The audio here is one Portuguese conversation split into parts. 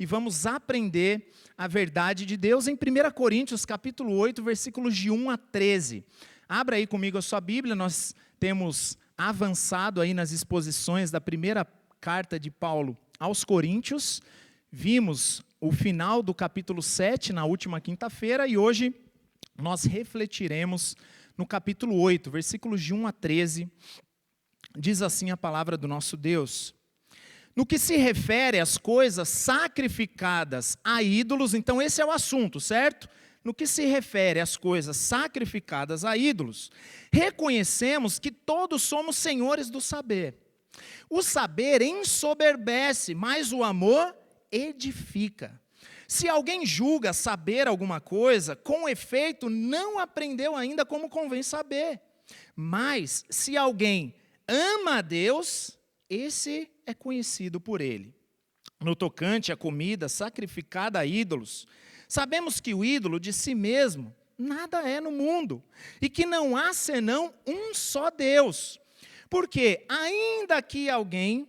e vamos aprender a verdade de Deus em 1 Coríntios, capítulo 8, versículos de 1 a 13. Abra aí comigo a sua Bíblia, nós temos avançado aí nas exposições da primeira carta de Paulo aos Coríntios. Vimos o final do capítulo 7 na última quinta-feira e hoje nós refletiremos no capítulo 8, versículos de 1 a 13. Diz assim a palavra do nosso Deus: no que se refere às coisas sacrificadas a ídolos, então esse é o assunto, certo? No que se refere às coisas sacrificadas a ídolos, reconhecemos que todos somos senhores do saber. O saber ensoberbece, mas o amor edifica. Se alguém julga saber alguma coisa, com efeito não aprendeu ainda como convém saber. Mas se alguém ama a Deus, esse é conhecido por ele. No tocante à comida sacrificada a ídolos, sabemos que o ídolo de si mesmo nada é no mundo, e que não há senão um só Deus. Porque ainda que alguém,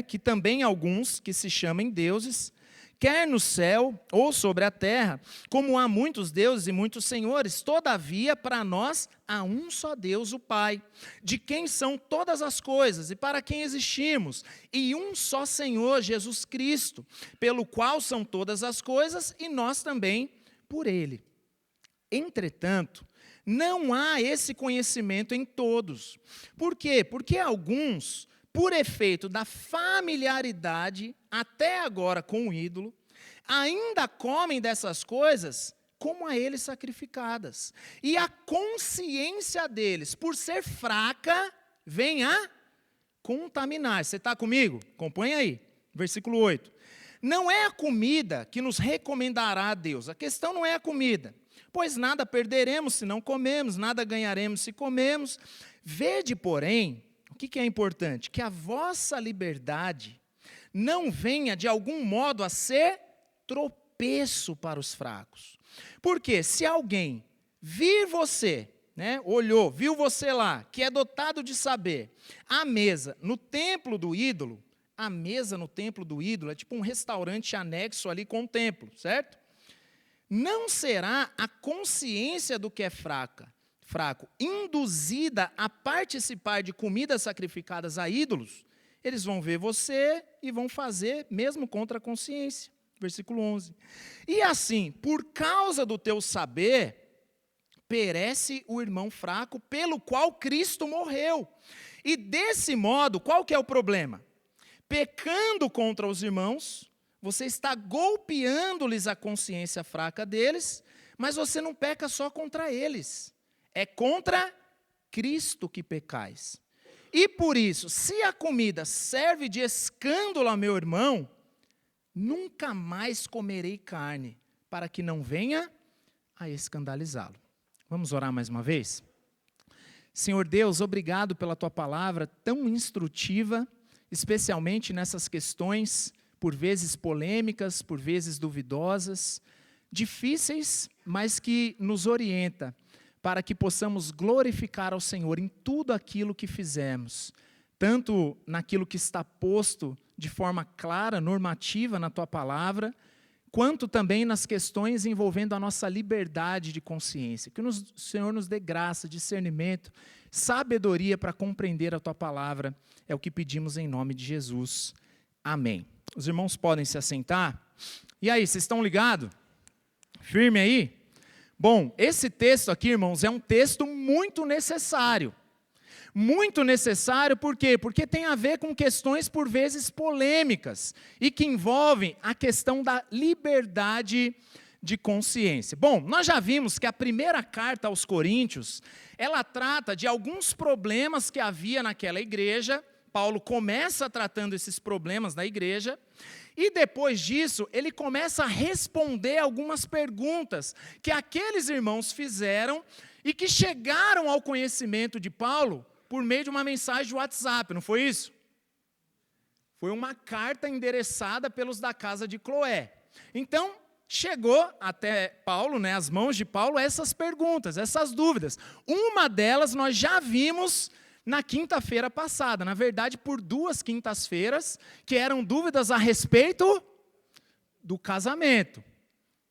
que também alguns que se chamem deuses, quer no céu ou sobre a terra, como há muitos deuses e muitos senhores, todavia para nós há um só Deus, o Pai, de quem são todas as coisas e para quem existimos, e um só Senhor, Jesus Cristo, pelo qual são todas as coisas e nós também por Ele. Entretanto, não há esse conhecimento em todos. Por quê? Porque alguns, por efeito da familiaridade, até agora com o ídolo, ainda comem dessas coisas como a eles sacrificadas. E a consciência deles, por ser fraca, vem a contaminar. Você está comigo? Acompanha aí, versículo 8. Não é a comida que nos recomendará a Deus. A questão não é a comida. Pois nada perderemos se não comemos, nada ganharemos se comemos. Vede, porém, o que é importante? Que a vossa liberdade não venha de algum modo a ser tropeço para os fracos. Porque se alguém vir você, olhou, viu você lá, que é dotado de saber, a mesa no templo do ídolo, a mesa no templo do ídolo é tipo um restaurante anexo ali com o templo, certo? Não será a consciência do que é fraco, induzida a participar de comidas sacrificadas a ídolos, eles vão ver você e vão fazer mesmo contra a consciência. Versículo 11. E assim, por causa do teu saber, perece o irmão fraco, pelo qual Cristo morreu. E desse modo, qual que é o problema? Pecando contra os irmãos, você está golpeando-lhes a consciência fraca deles, mas você não peca só contra eles. É contra Cristo que pecais. E por isso, se a comida serve de escândalo a meu irmão, nunca mais comerei carne, para que não venha a escandalizá-lo. Vamos orar mais uma vez? Senhor Deus, obrigado pela tua palavra tão instrutiva, especialmente nessas questões, por vezes polêmicas, por vezes duvidosas, difíceis, mas que nos orienta para que possamos glorificar ao Senhor em tudo aquilo que fizemos, tanto naquilo que está posto de forma clara, normativa na tua palavra, quanto também nas questões envolvendo a nossa liberdade de consciência. Que o Senhor nos dê graça, discernimento, sabedoria para compreender a tua palavra, é o que pedimos em nome de Jesus. Amém. Os irmãos podem se assentar. E aí, vocês estão ligados? Firme aí? Bom, esse texto aqui, irmãos, é um texto muito necessário. Muito necessário, por quê? Porque tem a ver com questões, por vezes, polêmicas, e que envolvem a questão da liberdade de consciência. Bom, nós já vimos que a primeira carta aos Coríntios, ela trata de alguns problemas que havia naquela igreja. Paulo começa tratando esses problemas da igreja, e depois disso, ele começa a responder algumas perguntas que aqueles irmãos fizeram e que chegaram ao conhecimento de Paulo por meio de uma mensagem de WhatsApp, não foi isso? Foi uma carta endereçada pelos da casa de Cloé. Então, chegou até Paulo, às mãos de Paulo, essas perguntas, essas dúvidas. Uma delas nós já vimos na quinta-feira passada, na verdade por 2 quintas-feiras, que eram dúvidas a respeito do casamento,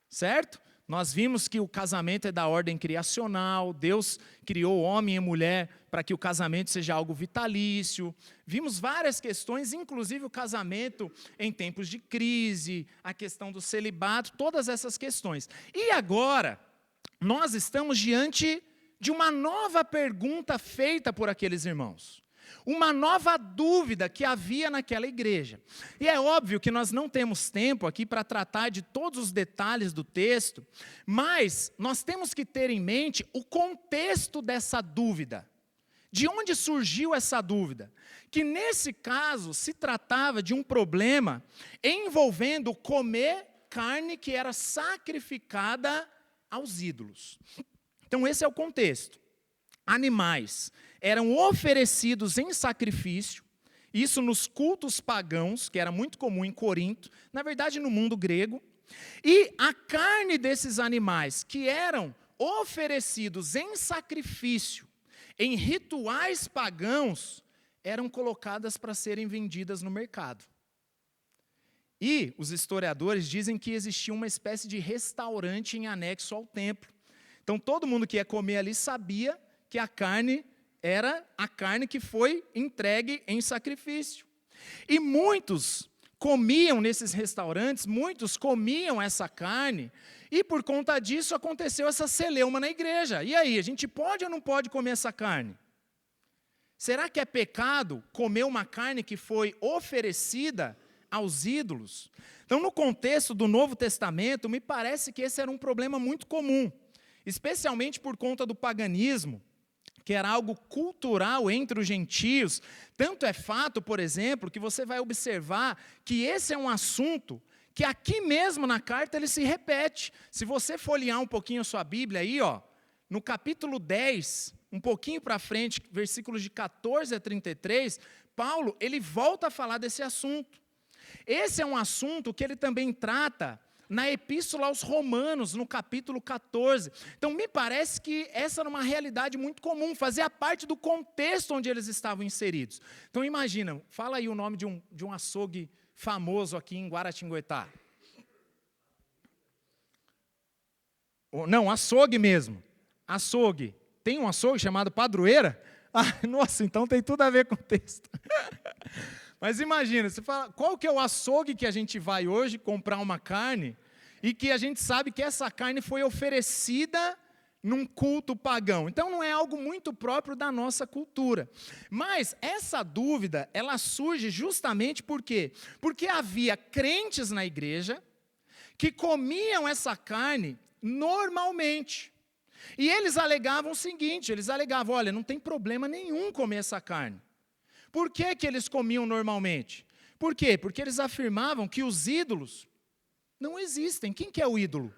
certo? Nós vimos que o casamento é da ordem criacional, Deus criou homem e mulher para que o casamento seja algo vitalício. Vimos várias questões, inclusive o casamento em tempos de crise, a questão do celibato, todas essas questões. E agora, nós estamos diante de uma nova pergunta feita por aqueles irmãos. Uma nova dúvida que havia naquela igreja. E é óbvio que nós não temos tempo aqui para tratar de todos os detalhes do texto, mas nós temos que ter em mente o contexto dessa dúvida. De onde surgiu essa dúvida? Que nesse caso se tratava de um problema envolvendo comer carne que era sacrificada aos ídolos. Então esse é o contexto. Animais eram oferecidos em sacrifício, isso nos cultos pagãos, que era muito comum em Corinto, na verdade no mundo grego, e a carne desses animais que eram oferecidos em sacrifício, em rituais pagãos, eram colocadas para serem vendidas no mercado. E os historiadores dizem que existia uma espécie de restaurante em anexo ao templo. Então todo mundo que ia comer ali sabia que a carne era a carne que foi entregue em sacrifício. E muitos comiam nesses restaurantes, muitos comiam essa carne, e por conta disso aconteceu essa celeuma na igreja. E aí, a gente pode ou não pode comer essa carne? Será que é pecado comer uma carne que foi oferecida aos ídolos? Então, no contexto do Novo Testamento, me parece que esse era um problema muito comum, especialmente por conta do paganismo, que era algo cultural entre os gentios. Tanto é fato, por exemplo, que você vai observar que esse é um assunto que aqui mesmo na carta ele se repete. Se você folhear um pouquinho a sua Bíblia aí, no capítulo 10, um pouquinho para frente, versículos de 14 a 33, Paulo ele volta a falar desse assunto. Esse é um assunto que ele também trata na Epístola aos Romanos, no capítulo 14. Então, me parece que essa era uma realidade muito comum, fazia parte do contexto onde eles estavam inseridos. Então, imagina, fala aí o nome de um açougue famoso aqui em Guaratinguetá. Não, açougue mesmo. Açougue. Tem um açougue chamado Padroeira? Ah, nossa, então tem tudo a ver com o texto. Mas imagina, você fala, qual que é o açougue que a gente vai hoje comprar uma carne e que a gente sabe que essa carne foi oferecida num culto pagão? Então não é algo muito próprio da nossa cultura. Mas essa dúvida, ela surge justamente por quê? Porque havia crentes na igreja que comiam essa carne normalmente. E eles alegavam o seguinte, olha, não tem problema nenhum comer essa carne. Por que que eles comiam normalmente? Por quê? Porque eles afirmavam que os ídolos não existem. Quem que é o ídolo?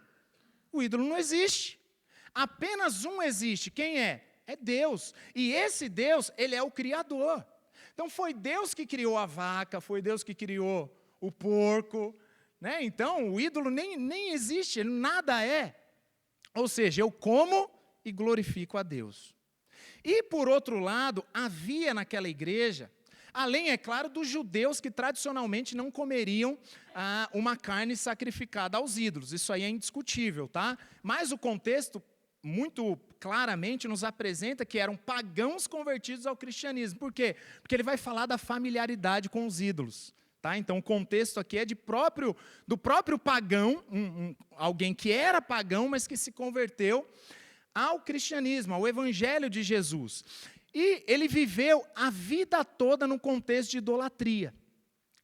O ídolo não existe. Apenas um existe. Quem é? É Deus. E esse Deus, ele é o Criador. Então foi Deus que criou a vaca, foi Deus que criou o porco, né? Então o ídolo nem existe, ele nada é. Ou seja, eu como e glorifico a Deus. E, por outro lado, havia naquela igreja, além, é claro, dos judeus que tradicionalmente não comeriam uma carne sacrificada aos ídolos. Isso aí é indiscutível, tá? Mas o contexto, muito claramente, nos apresenta que eram pagãos convertidos ao cristianismo. Por quê? Porque ele vai falar da familiaridade com os ídolos. Tá? Então, o contexto aqui é do próprio pagão, alguém que era pagão, mas que se converteu ao cristianismo, ao evangelho de Jesus. E ele viveu a vida toda no contexto de idolatria.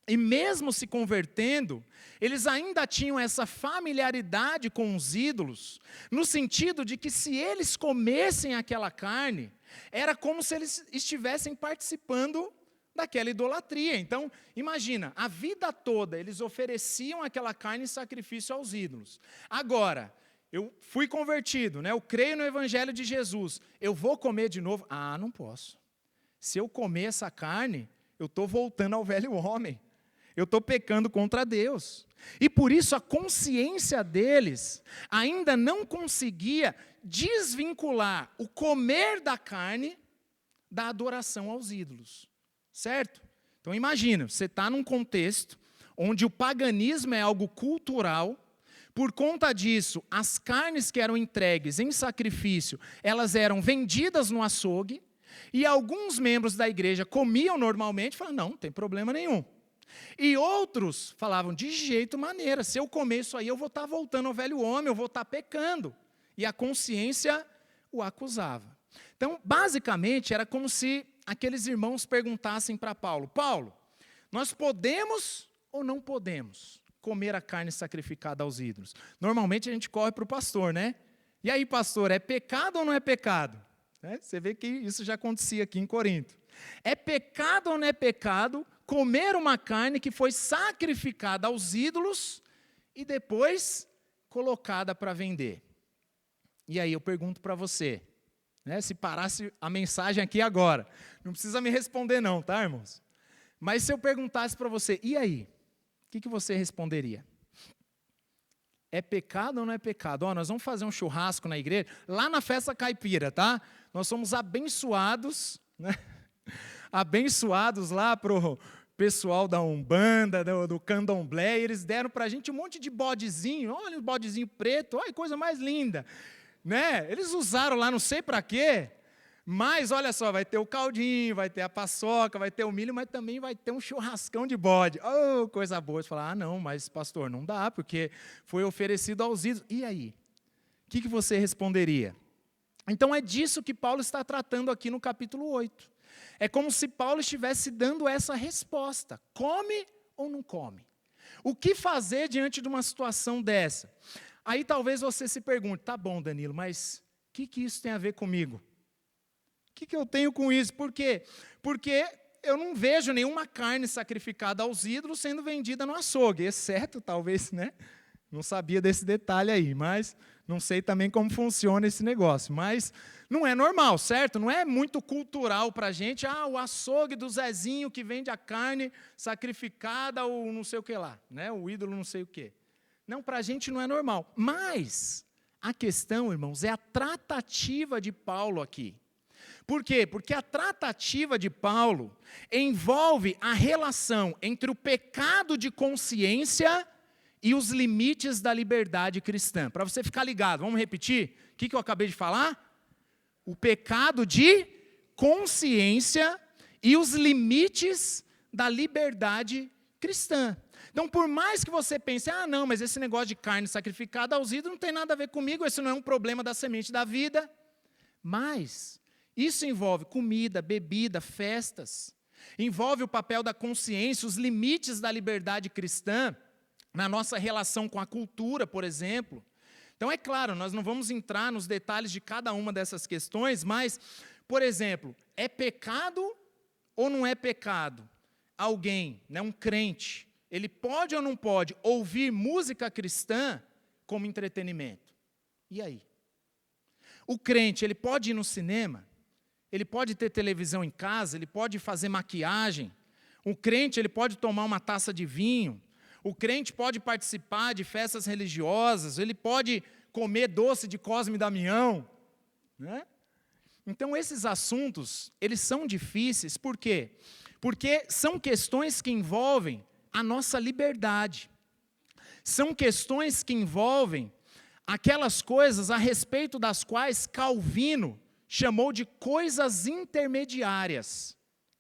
E mesmo se convertendo, eles ainda tinham essa familiaridade com os ídolos, no sentido de que se eles comessem aquela carne, era como se eles estivessem participando daquela idolatria. Então, imagina, a vida toda eles ofereciam aquela carne em sacrifício aos ídolos. Agora, eu fui convertido, né? Eu creio no evangelho de Jesus, eu vou comer de novo? Ah, não posso. Se eu comer essa carne, eu estou voltando ao velho homem. Eu estou pecando contra Deus. E por isso a consciência deles ainda não conseguia desvincular o comer da carne da adoração aos ídolos. Certo? Então imagina, você está num contexto onde o paganismo é algo cultural. Por conta disso, as carnes que eram entregues em sacrifício, elas eram vendidas no açougue, e alguns membros da igreja comiam normalmente, falavam, não tem problema nenhum. E outros falavam, de jeito maneira, se eu comer isso aí, eu vou estar voltando ao velho homem, eu vou estar pecando. E a consciência o acusava. Então, basicamente, era como se aqueles irmãos perguntassem para Paulo, Paulo, nós podemos ou não podemos comer a carne sacrificada aos ídolos? Normalmente a gente corre para o pastor, né? E aí, pastor, é pecado ou não é pecado? Você vê que isso já acontecia aqui em Corinto. É pecado ou não é pecado comer uma carne que foi sacrificada aos ídolos e depois colocada para vender? E aí eu pergunto para você, se parasse a mensagem aqui agora, não precisa me responder não, tá, irmãos? Mas se eu perguntasse para você, e aí? O que você responderia? É pecado ou não é pecado? Nós vamos fazer um churrasco na igreja, lá na festa caipira, tá? Nós somos abençoados, né? Abençoados lá pro pessoal da Umbanda, do Candomblé, e eles deram para a gente um monte de bodezinho, olha o bodezinho preto, olha que coisa mais linda, né? Eles usaram lá não sei para quê, mas olha só, vai ter o caldinho, vai ter a paçoca, vai ter o milho, mas também vai ter um churrascão de bode. Oh, coisa boa. Você fala, não, mas pastor, não dá, porque foi oferecido aos ídolos. E aí? O que você responderia? Então é disso que Paulo está tratando aqui no capítulo 8. É como se Paulo estivesse dando essa resposta. Come ou não come? O que fazer diante de uma situação dessa? Aí talvez você se pergunte, tá bom, Danilo, mas o que isso tem a ver comigo? O que eu tenho com isso? Por quê? Porque eu não vejo nenhuma carne sacrificada aos ídolos sendo vendida no açougue, exceto, talvez, né? Não sabia desse detalhe aí, mas não sei também como funciona esse negócio. Mas não é normal, certo? Não é muito cultural para a gente, o açougue do Zezinho que vende a carne sacrificada ou não sei o que lá, né? O ídolo não sei o quê. Não, para a gente não é normal. Mas a questão, irmãos, é a tratativa de Paulo aqui. Por quê? Porque a tratativa de Paulo envolve a relação entre o pecado de consciência e os limites da liberdade cristã. Para você ficar ligado, vamos repetir? O que eu acabei de falar? O pecado de consciência e os limites da liberdade cristã. Então, por mais que você pense, não, mas esse negócio de carne sacrificada aos ídolos não tem nada a ver comigo, esse não é um problema da semente da vida. Mas isso envolve comida, bebida, festas. Envolve o papel da consciência, os limites da liberdade cristã na nossa relação com a cultura, por exemplo. Então, é claro, nós não vamos entrar nos detalhes de cada uma dessas questões, mas, por exemplo, é pecado ou não é pecado? Alguém, um crente, ele pode ou não pode ouvir música cristã como entretenimento? E aí? O crente, ele pode ir no cinema? Ele pode ter televisão em casa? Ele pode fazer maquiagem? O crente, ele pode tomar uma taça de vinho? O crente pode participar de festas religiosas? Ele pode comer doce de Cosme e Damião? Né? Então, esses assuntos, eles são difíceis, por quê? Porque são questões que envolvem a nossa liberdade. São questões que envolvem aquelas coisas a respeito das quais Calvino chamou de coisas intermediárias.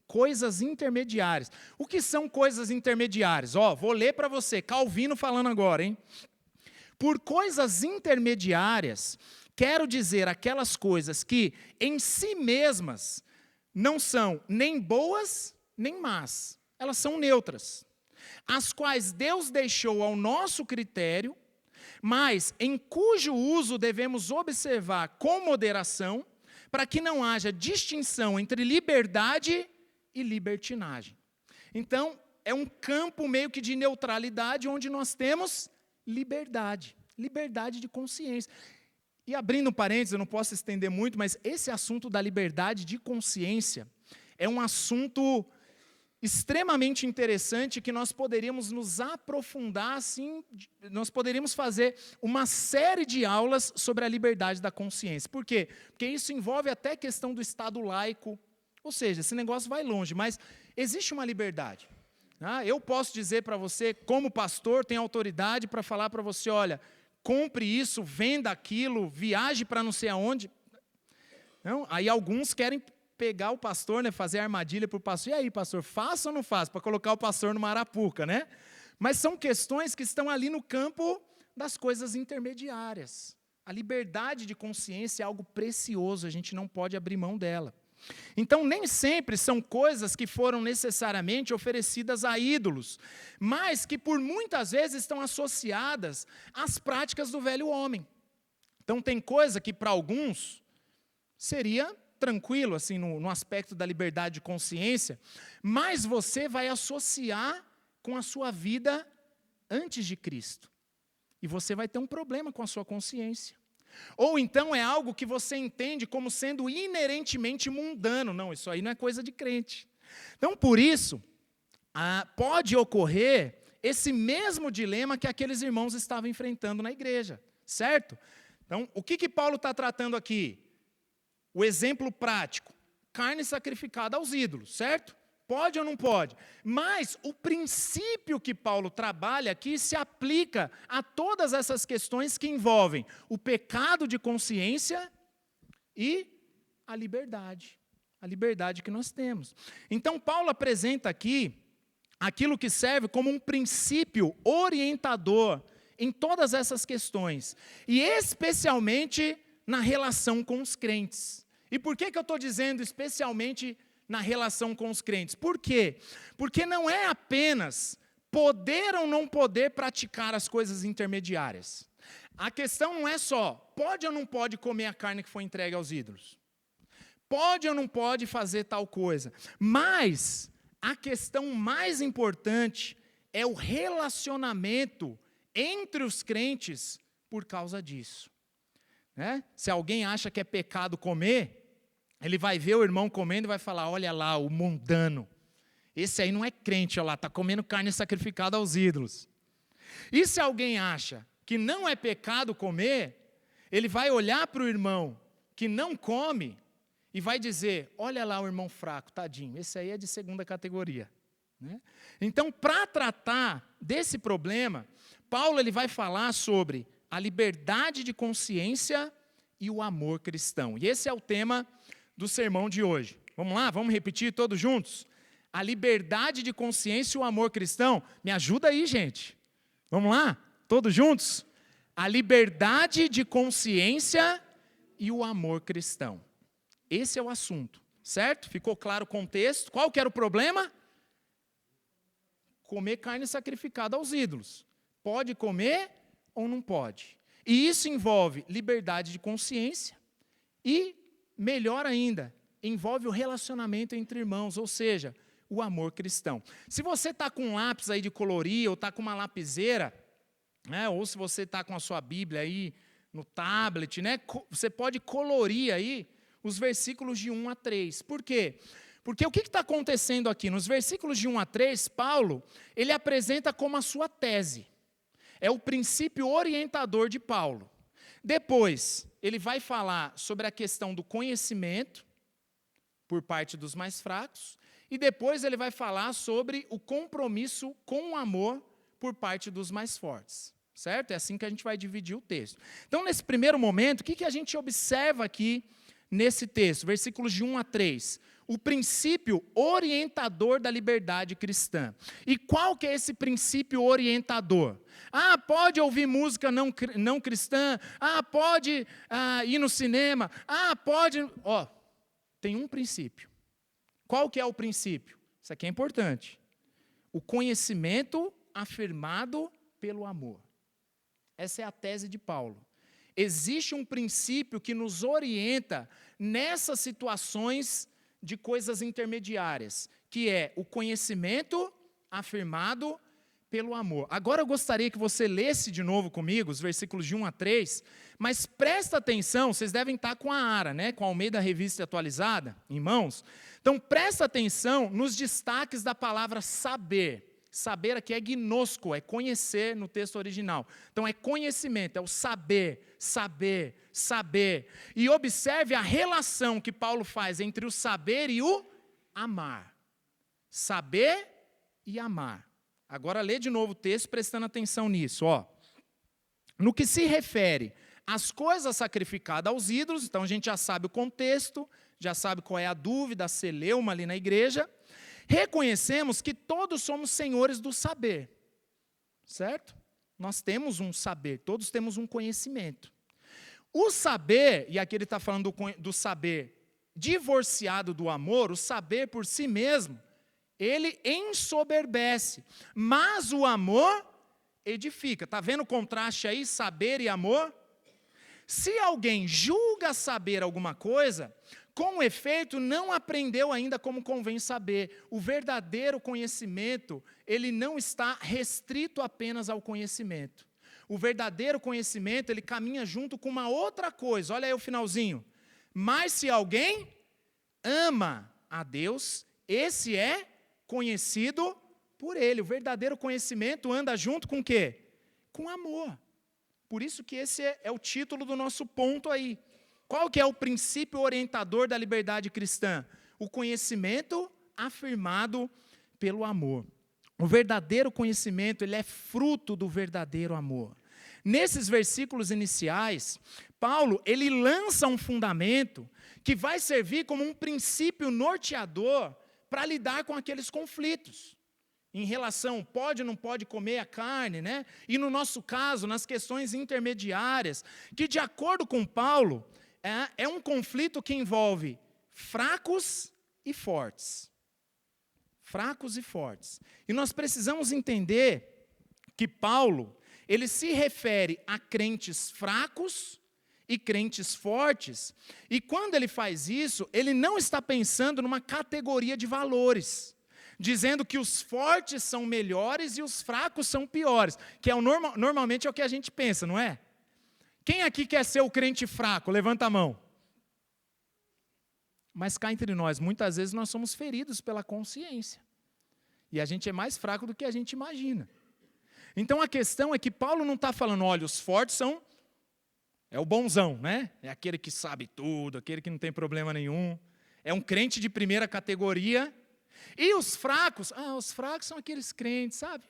Coisas intermediárias. O que são coisas intermediárias? Vou ler para você, Calvino falando agora, hein? Por coisas intermediárias, quero dizer aquelas coisas que, em si mesmas, não são nem boas, nem más. Elas são neutras. As quais Deus deixou ao nosso critério, mas em cujo uso devemos observar com moderação, para que não haja distinção entre liberdade e libertinagem. Então, é um campo meio que de neutralidade, onde nós temos liberdade de consciência. E abrindo um parênteses, eu não posso estender muito, mas esse assunto da liberdade de consciência é um assunto extremamente interessante que nós poderíamos nos aprofundar, assim, nós poderíamos fazer uma série de aulas sobre a liberdade da consciência. Por quê? Porque isso envolve até a questão do Estado laico, ou seja, esse negócio vai longe, mas existe uma liberdade. Eu posso dizer para você, como pastor, tenho autoridade para falar para você, olha, compre isso, venda aquilo, viaje para não sei aonde. Não, aí alguns querem pegar o pastor, né, fazer armadilha para o pastor. E aí, pastor, faça ou não faça? Para colocar o pastor numa arapuca, né? Mas são questões que estão ali no campo das coisas intermediárias. A liberdade de consciência é algo precioso, a gente não pode abrir mão dela. Então, nem sempre são coisas que foram necessariamente oferecidas a ídolos, mas que por muitas vezes estão associadas às práticas do velho homem. Então, tem coisa que para alguns seria tranquilo, assim, no aspecto da liberdade de consciência, mas você vai associar com a sua vida antes de Cristo. E você vai ter um problema com a sua consciência. Ou então é algo que você entende como sendo inerentemente mundano. Não, isso aí não é coisa de crente. Então, por isso, pode ocorrer esse mesmo dilema que aqueles irmãos estavam enfrentando na igreja, certo? Então, o que Paulo está tratando aqui? O exemplo prático, carne sacrificada aos ídolos, certo? Pode ou não pode? Mas o princípio que Paulo trabalha aqui se aplica a todas essas questões que envolvem o pecado de consciência e a liberdade que nós temos. Então, Paulo apresenta aqui aquilo que serve como um princípio orientador em todas essas questões, e especialmente na relação com os crentes. E por que eu estou dizendo especialmente na relação com os crentes? Por quê? Porque não é apenas poder ou não poder praticar as coisas intermediárias. A questão não é só, pode ou não pode comer a carne que foi entregue aos ídolos? Pode ou não pode fazer tal coisa? Mas a questão mais importante é o relacionamento entre os crentes por causa disso. Né? Se alguém acha que é pecado comer, ele vai ver o irmão comendo e vai falar, olha lá, o mundano. Esse aí não é crente, olha lá, está comendo carne sacrificada aos ídolos. E se alguém acha que não é pecado comer, ele vai olhar para o irmão que não come e vai dizer, olha lá o irmão fraco, tadinho, esse aí é de segunda categoria. Né? Então, para tratar desse problema, Paulo ele vai falar sobre a liberdade de consciência e o amor cristão. E esse é o tema do sermão de hoje. Vamos lá, vamos repetir todos juntos? A liberdade de consciência e o amor cristão. Me ajuda aí, gente. Vamos lá, todos juntos? A liberdade de consciência e o amor cristão. Esse é o assunto, certo? Ficou claro o contexto? Qual que era o problema? Comer carne sacrificada aos ídolos. Pode comer ou não pode? E isso envolve liberdade de consciência e, melhor ainda, envolve o relacionamento entre irmãos, ou seja, o amor cristão. Se você está com um lápis aí de colorir, ou está com uma lapiseira, né, ou se você está com a sua Bíblia aí no tablet, né, você pode colorir aí os versículos de 1 a 3. Por quê? Porque o que está acontecendo aqui? Nos versículos de 1 a 3, Paulo, ele apresenta como a sua tese. É o princípio orientador de Paulo. Depois, ele vai falar sobre a questão do conhecimento por parte dos mais fracos, e depois ele vai falar sobre o compromisso com o amor por parte dos mais fortes. Certo? É assim que a gente vai dividir o texto. Então, nesse primeiro momento, o que a gente observa aqui nesse texto? Versículos de 1 a 3. O princípio orientador da liberdade cristã. E qual que é esse princípio orientador? Pode ouvir música não cristã. Pode ir no cinema. Pode... tem um princípio. Qual que é o princípio? Isso aqui é importante. O conhecimento afirmado pelo amor. Essa é a tese de Paulo. Existe um princípio que nos orienta nessas situações de coisas intermediárias, que é o conhecimento afirmado pelo amor. Agora eu gostaria que você lesse de novo comigo os versículos de 1 a 3, mas presta atenção, vocês devem estar com a ARA, né, com a Almeida Revista Atualizada, em mãos. Então presta atenção nos destaques da palavra saber. Saber aqui é gnosco, é conhecer no texto original. Então é conhecimento, é o saber, saber, saber. E observe a relação que Paulo faz entre o saber e o amar. Saber e amar. Agora lê de novo o texto, prestando atenção nisso. No que se refere às coisas sacrificadas aos ídolos, então a gente já sabe o contexto, já sabe qual é a dúvida, a celeuma ali na igreja. Reconhecemos que todos somos senhores do saber, certo? Nós temos um saber, todos temos um conhecimento. O saber, e aqui ele está falando do saber divorciado do amor, o saber por si mesmo, ele ensoberbece, mas o amor edifica. Está vendo o contraste aí, saber e amor? Se alguém julga saber alguma coisa, com efeito não aprendeu ainda como convém saber. O verdadeiro conhecimento, ele não está restrito apenas ao conhecimento. O verdadeiro conhecimento, ele caminha junto com uma outra coisa. Olha aí o finalzinho. Mas se alguém ama a Deus, esse é conhecido por ele. O verdadeiro conhecimento anda junto com o quê? Com amor. Por isso que esse é o título do nosso ponto aí. Qual que é o princípio orientador da liberdade cristã? O conhecimento afirmado pelo amor. O verdadeiro conhecimento, ele é fruto do verdadeiro amor. Nesses versículos iniciais, Paulo, ele lança um fundamento que vai servir como um princípio norteador para lidar com aqueles conflitos. Em relação, pode ou não pode comer a carne, né? E no nosso caso, nas questões intermediárias, que de acordo com Paulo, é um conflito que envolve fracos e fortes. Fracos e fortes. E nós precisamos entender que Paulo, ele se refere a crentes fracos e crentes fortes, e quando ele faz isso, ele não está pensando numa categoria de valores, dizendo que os fortes são melhores e os fracos são piores, que normalmente é o que a gente pensa, não é? Quem aqui quer ser o crente fraco? Levanta a mão. Mas cá entre nós, muitas vezes nós somos feridos pela consciência, e a gente é mais fraco do que a gente imagina. Então a questão é que Paulo não está falando, olha, os fortes é o bonzão, né? É aquele que sabe tudo, aquele que não tem problema nenhum. É um crente de primeira categoria. E os fracos são aqueles crentes, sabe?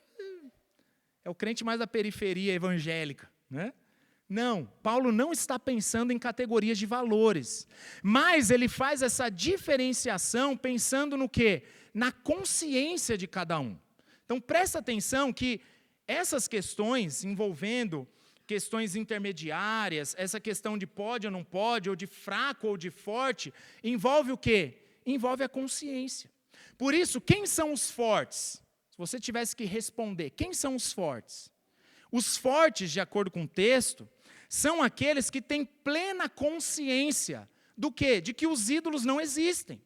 É o crente mais da periferia evangélica, né? Não, Paulo não está pensando em categorias de valores, mas ele faz essa diferenciação pensando no quê? Na consciência de cada um. Então presta atenção que essas questões envolvendo questões intermediárias, essa questão de pode ou não pode, ou de fraco ou de forte, envolve o quê? Envolve a consciência. Por isso, quem são os fortes? Se você tivesse que responder, quem são os fortes? Os fortes, de acordo com o texto, são aqueles que têm plena consciência do quê? De que os ídolos não existem.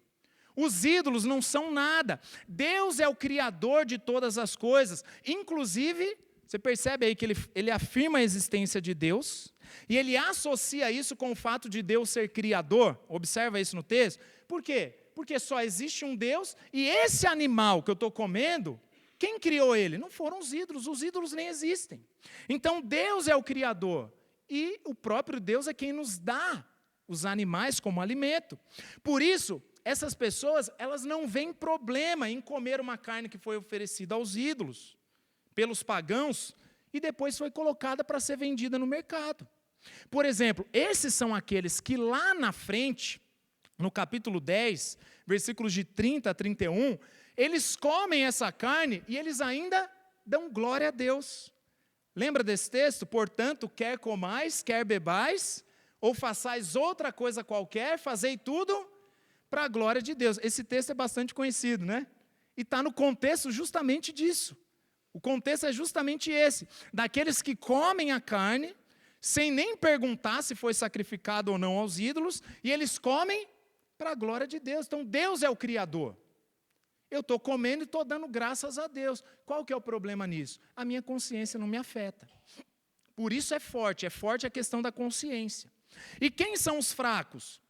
Os ídolos não são nada. Deus é o criador de todas as coisas. Inclusive, você percebe aí que ele afirma a existência de Deus, e ele associa isso com o fato de Deus ser criador. Observa isso no texto. Por quê? Porque só existe um Deus, e esse animal que eu estou comendo, quem criou ele? Não foram os ídolos nem existem. Então Deus é o criador, e o próprio Deus é quem nos dá os animais como alimento. Por isso, essas pessoas, elas não veem problema em comer uma carne que foi oferecida aos ídolos, pelos pagãos, e depois foi colocada para ser vendida no mercado. Por exemplo, esses são aqueles que lá na frente, no capítulo 10, versículos de 30 a 31, eles comem essa carne e eles ainda dão glória a Deus. Lembra desse texto? Portanto, quer comais, quer bebais, ou façais outra coisa qualquer, fazei tudo para a glória de Deus. Esse texto é bastante conhecido, né? E está no contexto justamente disso. O contexto é justamente esse, daqueles que comem a carne, sem nem perguntar se foi sacrificado ou não aos ídolos, e eles comem para a glória de Deus. Então, Deus é o Criador. Eu estou comendo e estou dando graças a Deus. Qual que é o problema nisso? A minha consciência não me afeta. Por isso é forte a questão da consciência. E quem são os fracos?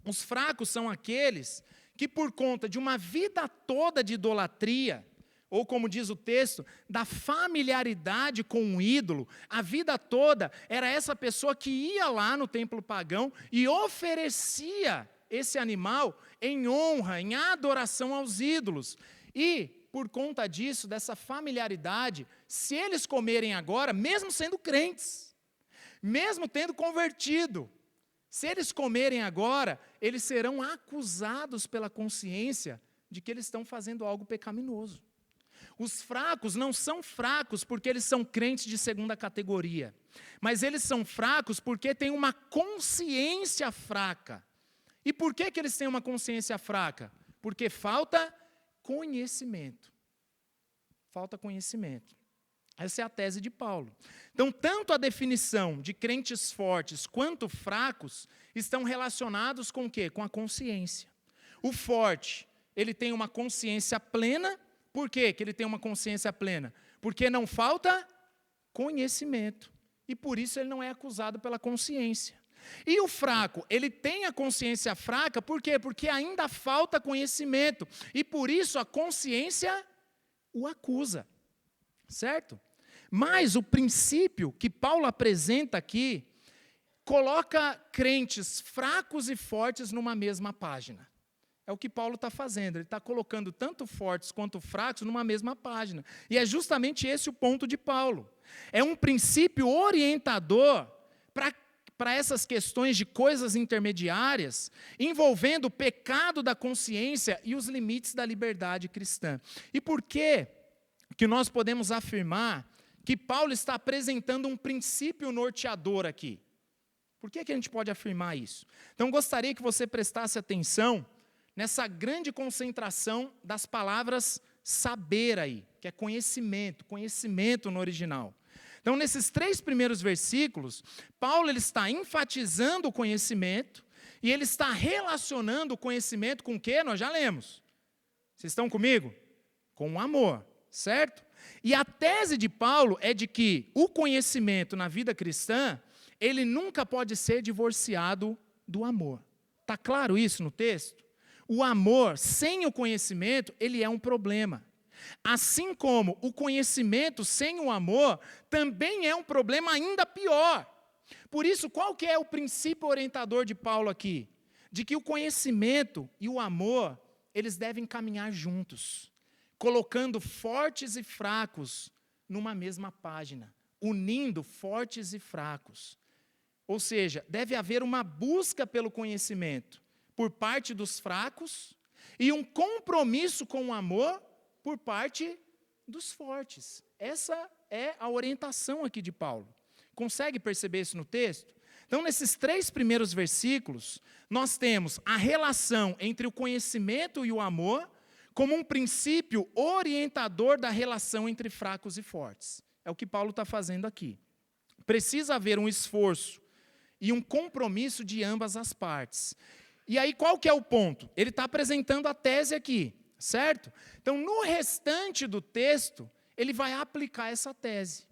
Os fracos são aqueles que, por conta de uma vida toda de idolatria, ou como diz o texto, da familiaridade com um ídolo, a vida toda era essa pessoa que ia lá no templo pagão e oferecia esse animal em honra, em adoração aos ídolos. E por conta disso, dessa familiaridade, se eles comerem agora, mesmo sendo crentes, mesmo tendo convertido, se eles comerem agora, eles serão acusados pela consciência de que eles estão fazendo algo pecaminoso. Os fracos não são fracos porque eles são crentes de segunda categoria, mas eles são fracos porque têm uma consciência fraca. E por que eles têm uma consciência fraca? Porque falta conhecimento. Falta conhecimento. Essa é a tese de Paulo. Então, tanto a definição de crentes fortes quanto fracos estão relacionados com o quê? Com a consciência. O forte, ele tem uma consciência plena. Por quê que ele tem uma consciência plena? Porque não falta conhecimento. E por isso ele não é acusado pela consciência. E o fraco, ele tem a consciência fraca, por quê? Porque ainda falta conhecimento. E por isso a consciência o acusa. Certo? Mas o princípio que Paulo apresenta aqui coloca crentes fracos e fortes numa mesma página. É o que Paulo está fazendo, ele está colocando tanto fortes quanto fracos numa mesma página. E é justamente esse o ponto de Paulo. É um princípio orientador para essas questões de coisas intermediárias, envolvendo o pecado da consciência e os limites da liberdade cristã. E por que nós podemos afirmar que Paulo está apresentando um princípio norteador aqui? Por que a gente pode afirmar isso? Então, gostaria que você prestasse atenção nessa grande concentração das palavras saber aí, que é conhecimento, conhecimento no original. Então, nesses 3 primeiros versículos, Paulo ele está enfatizando o conhecimento e ele está relacionando o conhecimento com o quê? Nós já lemos. Vocês estão comigo? Com o amor, certo? E a tese de Paulo é de que o conhecimento na vida cristã, ele nunca pode ser divorciado do amor. Está claro isso no texto? O amor, sem o conhecimento, ele é um problema. Assim como o conhecimento sem o amor, também é um problema ainda pior. Por isso, qual que é o princípio orientador de Paulo aqui? De que o conhecimento e o amor, eles devem caminhar juntos, colocando fortes e fracos numa mesma página, unindo fortes e fracos. Ou seja, deve haver uma busca pelo conhecimento por parte dos fracos e um compromisso com o amor por parte dos fortes. Essa é a orientação aqui de Paulo. Consegue perceber isso no texto? Então, nesses 3 primeiros versículos, nós temos a relação entre o conhecimento e o amor como um princípio orientador da relação entre fracos e fortes. É o que Paulo está fazendo aqui. Precisa haver um esforço e um compromisso de ambas as partes. E aí, qual que é o ponto? Ele está apresentando a tese aqui, certo? Então, no restante do texto, ele vai aplicar essa tese.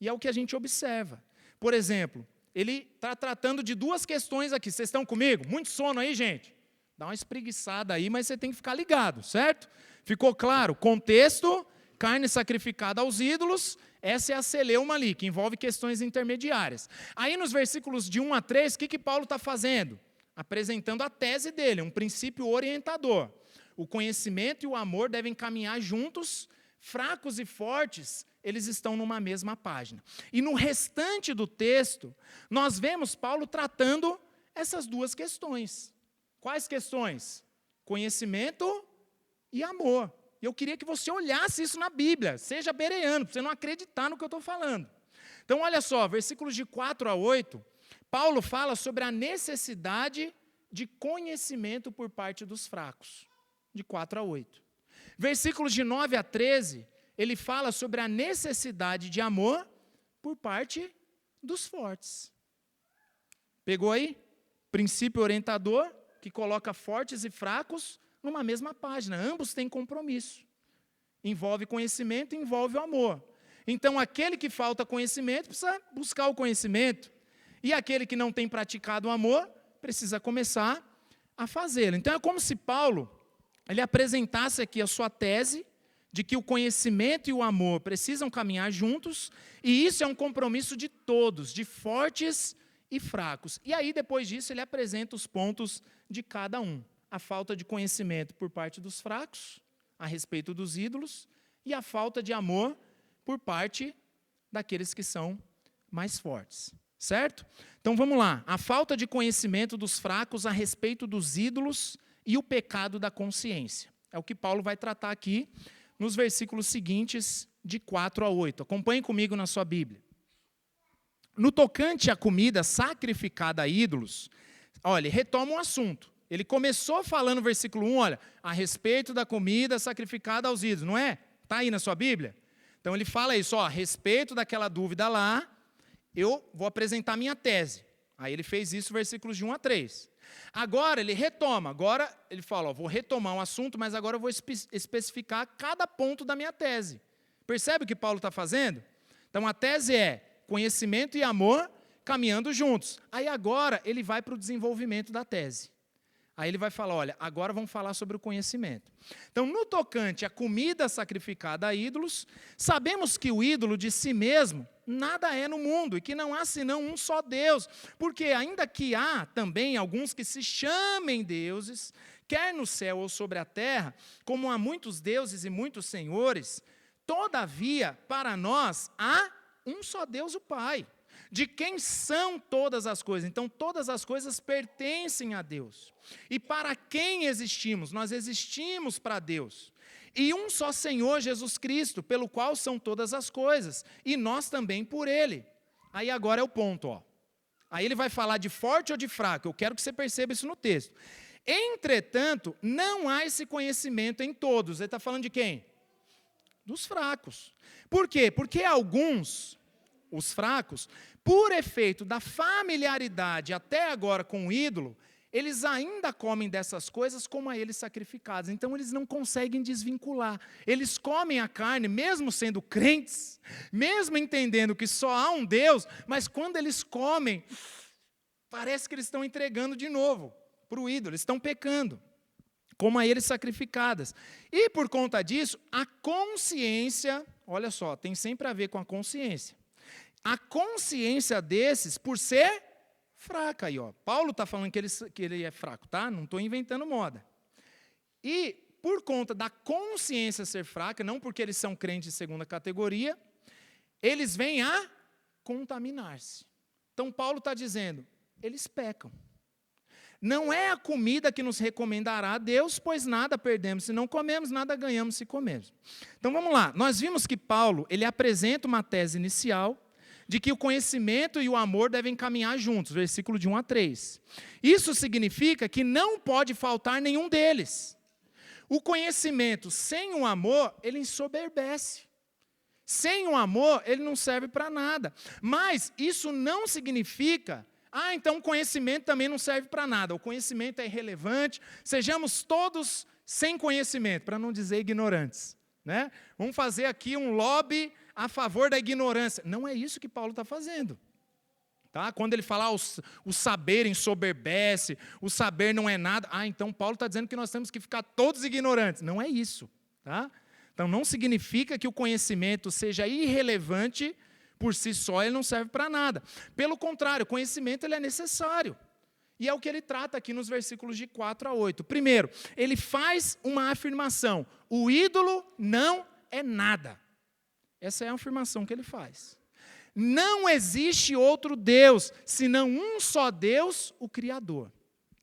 E é o que a gente observa. Por exemplo, ele está tratando de 2 questões aqui. Vocês estão comigo? Muito sono aí, gente? Dá uma espreguiçada aí, mas você tem que ficar ligado, certo? Ficou claro? Contexto, carne sacrificada aos ídolos, essa é a celeuma ali, que envolve questões intermediárias. Aí nos versículos de 1 a 3, o que Paulo está fazendo? Apresentando a tese dele, um princípio orientador. O conhecimento e o amor devem caminhar juntos, fracos e fortes, eles estão numa mesma página. E no restante do texto, nós vemos Paulo tratando essas 2 questões. Quais questões? Conhecimento e amor. E eu queria que você olhasse isso na Bíblia, seja bereano, para você não acreditar no que eu estou falando. Então, olha só, versículos de 4 a 8, Paulo fala sobre a necessidade de conhecimento por parte dos fracos, de 4 a 8. Versículos de 9 a 13, ele fala sobre a necessidade de amor por parte dos fortes. Pegou aí? Princípio orientador, que coloca fortes e fracos numa mesma página. Ambos têm compromisso. Envolve conhecimento e envolve o amor. Então, aquele que falta conhecimento precisa buscar o conhecimento. E aquele que não tem praticado o amor precisa começar a fazê-lo. Então, é como se Paulo ele apresentasse aqui a sua tese de que o conhecimento e o amor precisam caminhar juntos, e isso é um compromisso de todos, de fortes e fracos. E aí, depois disso, ele apresenta os pontos de cada um. A falta de conhecimento por parte dos fracos, a respeito dos ídolos e a falta de amor por parte daqueles que são mais fortes, certo? Então vamos lá, a falta de conhecimento dos fracos a respeito dos ídolos e o pecado da consciência. É o que Paulo vai tratar aqui nos versículos seguintes, de 4 a 8. Acompanhe comigo na sua Bíblia. No tocante à comida sacrificada a ídolos, olha, ele retoma um assunto. Ele começou falando no versículo 1, olha, a respeito da comida sacrificada aos ídolos, não é? Está aí na sua Bíblia? Então ele fala isso, ó, a respeito daquela dúvida lá, eu vou apresentar minha tese. Aí ele fez isso, versículos de 1 a 3. Agora ele retoma, agora ele fala, ó, vou retomar um assunto, mas agora eu vou especificar cada ponto da minha tese. Percebe o que Paulo está fazendo? Então a tese é conhecimento e amor caminhando juntos. Aí agora ele vai para o desenvolvimento da tese. Aí ele vai falar, olha, agora vamos falar sobre o conhecimento. Então, no tocante à comida sacrificada a ídolos, sabemos que o ídolo de si mesmo nada é no mundo e que não há senão um só Deus. Porque ainda que há também alguns que se chamem deuses, quer no céu ou sobre a terra, como há muitos deuses e muitos senhores, todavia, para nós, há um só Deus, o Pai, de quem são todas as coisas. Então, todas as coisas pertencem a Deus. E para quem existimos? Nós existimos para Deus. E um só Senhor, Jesus Cristo, pelo qual são todas as coisas. E nós também por Ele. Aí agora é o ponto, ó. Aí ele vai falar de forte ou de fraco. Eu quero que você perceba isso no texto. Entretanto, não há esse conhecimento em todos. Ele está falando de quem? Dos fracos. Por quê? Porque alguns, os fracos, por efeito da familiaridade até agora com o ídolo, eles ainda comem dessas coisas como a eles sacrificadas. Então eles não conseguem desvincular. Eles comem a carne, mesmo sendo crentes, mesmo entendendo que só há um Deus, mas quando eles comem, parece que eles estão entregando de novo para o ídolo, eles estão pecando, como a eles sacrificadas. E por conta disso, a consciência, olha só, tem sempre a ver com a consciência. A consciência desses, por ser fraca aí, ó. Paulo está falando que ele é fraco, tá? Não estou inventando moda. E por conta da consciência ser fraca, não porque eles são crentes de segunda categoria, eles vêm a contaminar-se. Então Paulo está dizendo, eles pecam. Não é a comida que nos recomendará a Deus, pois nada perdemos se não comemos, nada ganhamos se comemos. Então vamos lá, nós vimos que Paulo, ele apresenta uma tese inicial, de que o conhecimento e o amor devem caminhar juntos, versículo de 1 a 3. Isso significa que não pode faltar nenhum deles. O conhecimento sem o amor, ele ensoberbece. Sem o amor, ele não serve para nada. Mas isso não significa, então o conhecimento também não serve para nada. O conhecimento é irrelevante, sejamos todos sem conhecimento, para não dizer ignorantes, né? Vamos fazer aqui um lobby a favor da ignorância. Não é isso que Paulo está fazendo. Tá? Quando ele fala o saber ensoberbece, o saber não é nada, então Paulo está dizendo que nós temos que ficar todos ignorantes. Não é isso. Tá? Então não significa que o conhecimento seja irrelevante por si só, ele não serve para nada. Pelo contrário, o conhecimento ele é necessário. E é o que ele trata aqui nos versículos de 4 a 8. Primeiro, ele faz uma afirmação: o ídolo não é nada. Essa é a afirmação que ele faz. Não existe outro Deus, senão um só Deus, o Criador.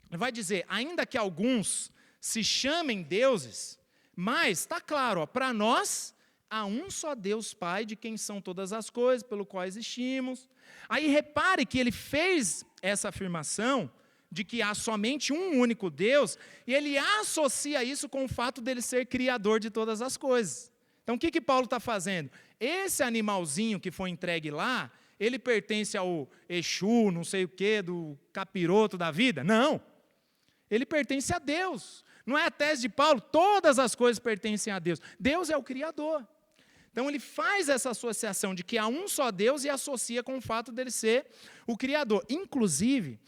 Ele vai dizer, ainda que alguns se chamem deuses, mas está claro, para nós há um só Deus Pai, de quem são todas as coisas, pelo qual existimos. Aí repare que ele fez essa afirmação de que há somente um único Deus, e ele associa isso com o fato dele ser criador de todas as coisas. Então, o que Paulo está fazendo? Esse animalzinho que foi entregue lá, ele pertence ao Exu, não sei o quê, do capiroto da vida? Não. Ele pertence a Deus. Não é a tese de Paulo, todas as coisas pertencem a Deus. Deus é o Criador. Então, ele faz essa associação de que há um só Deus e associa com o fato dele ser o Criador. Inclusive,